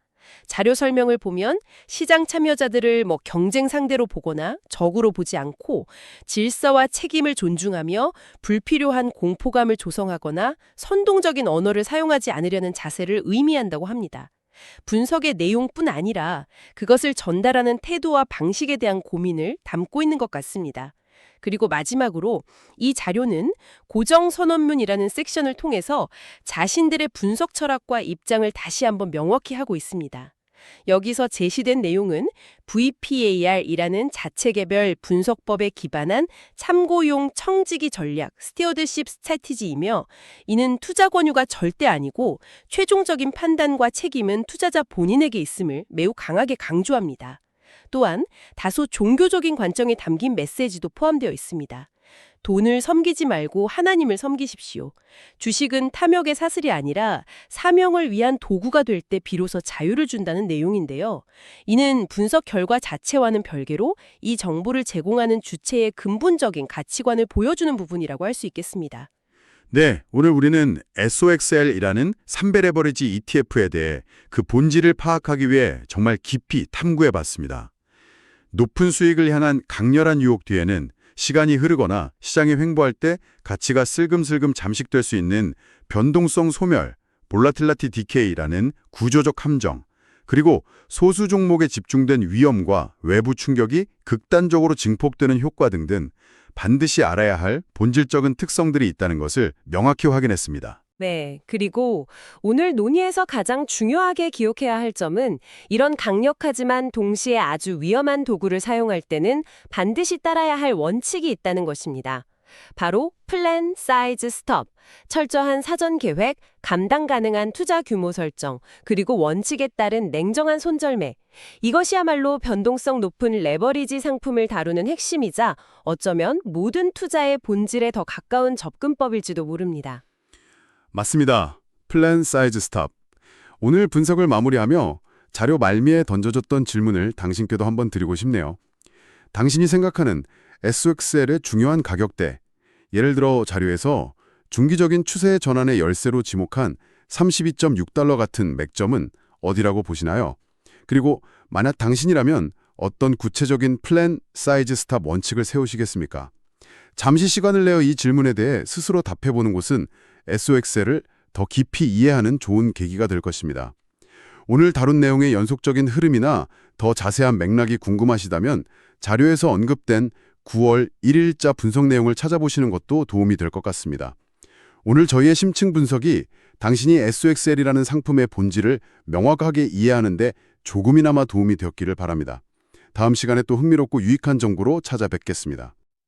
자료 설명을 보면 시장 참여자들을 경쟁 상대로 보거나 적으로 보지 않고 질서와 책임을 존중하며 불필요한 공포감을 조성하거나 선동적인 언어를 사용하지 않으려는 자세를 의미한다고 합니다. 분석의 내용뿐 아니라 그것을 전달하는 태도와 방식에 대한 고민을 담고 있는 것 같습니다. 그리고 마지막으로 이 자료는 고정선언문이라는 섹션을 통해서 자신들의 분석 철학과 입장을 다시 한번 명확히 하고 있습니다. 여기서 제시된 내용은 VPAR이라는 자체 개별 분석법에 기반한 참고용 청지기 전략, 스티어드십 스트래티지이며 이는 투자 권유가 절대 아니고 최종적인 판단과 책임은 투자자 본인에게 있음을 매우 강하게 강조합니다. 또한 다소 종교적인 관점이 담긴 메시지도 포함되어 있습니다. 돈을 섬기지 말고 하나님을 섬기십시오. 주식은 탐욕의 사슬이 아니라 사명을 위한 도구가 될 때 비로소 자유를 준다는 내용인데요. 이는 분석 결과 자체와는 별개로 이 정보를 제공하는 주체의 근본적인 가치관을 보여주는 부분이라고 할 수 있겠습니다. 네, 오늘 우리는 SOXL이라는 3배 레버리지 ETF에 대해 그 본질을 파악하기 위해 정말 깊이 탐구해봤습니다. 높은 수익을 향한 강렬한 유혹 뒤에는 시간이 흐르거나 시장이 횡보할 때 가치가 슬금슬금 잠식될 수 있는 변동성 소멸, Volatility Decay라는 구조적 함정, 그리고 소수 종목에 집중된 위험과 외부 충격이 극단적으로 증폭되는 효과 등등 반드시 알아야 할 본질적인 특성들이 있다는 것을 명확히 확인했습니다. 네, 그리고 오늘 논의에서 가장 중요하게 기억해야 할 점은 이런 강력하지만 동시에 아주 위험한 도구를 사용할 때는 반드시 따라야 할 원칙이 있다는 것입니다. 바로 플랜, 사이즈, 스톱, 철저한 사전 계획, 감당 가능한 투자 규모 설정, 그리고 원칙에 따른 냉정한 손절매. 이것이야말로 변동성 높은 레버리지 상품을 다루는 핵심이자 어쩌면 모든 투자의 본질에 더 가까운 접근법일지도 모릅니다. 맞습니다. 플랜, 사이즈, 스톱. 오늘 분석을 마무리하며 자료 말미에 던져졌던 질문을 당신께도 한번 드리고 싶네요. 당신이 생각하는 SOXL의 중요한 가격대, 예를 들어 자료에서 중기적인 추세 전환의 열쇠로 지목한 32.6달러 같은 맥점은 어디라고 보시나요? 그리고 만약 당신이라면 어떤 구체적인 플랜, 사이즈, 스탑 원칙을 세우시겠습니까? 잠시 시간을 내어 이 질문에 대해 스스로 답해보는 것은 SOXL을 더 깊이 이해하는 좋은 계기가 될 것입니다. 오늘 다룬 내용의 연속적인 흐름이나 더 자세한 맥락이 궁금하시다면 자료에서 언급된 9월 1일자 분석 내용을 찾아보시는 것도 도움이 될 것 같습니다. 오늘 저희의 심층 분석이 당신이 SOXL이라는 상품의 본질을 명확하게 이해하는 데 조금이나마 도움이 되었기를 바랍니다. 다음 시간에 또 흥미롭고 유익한 정보로 찾아뵙겠습니다.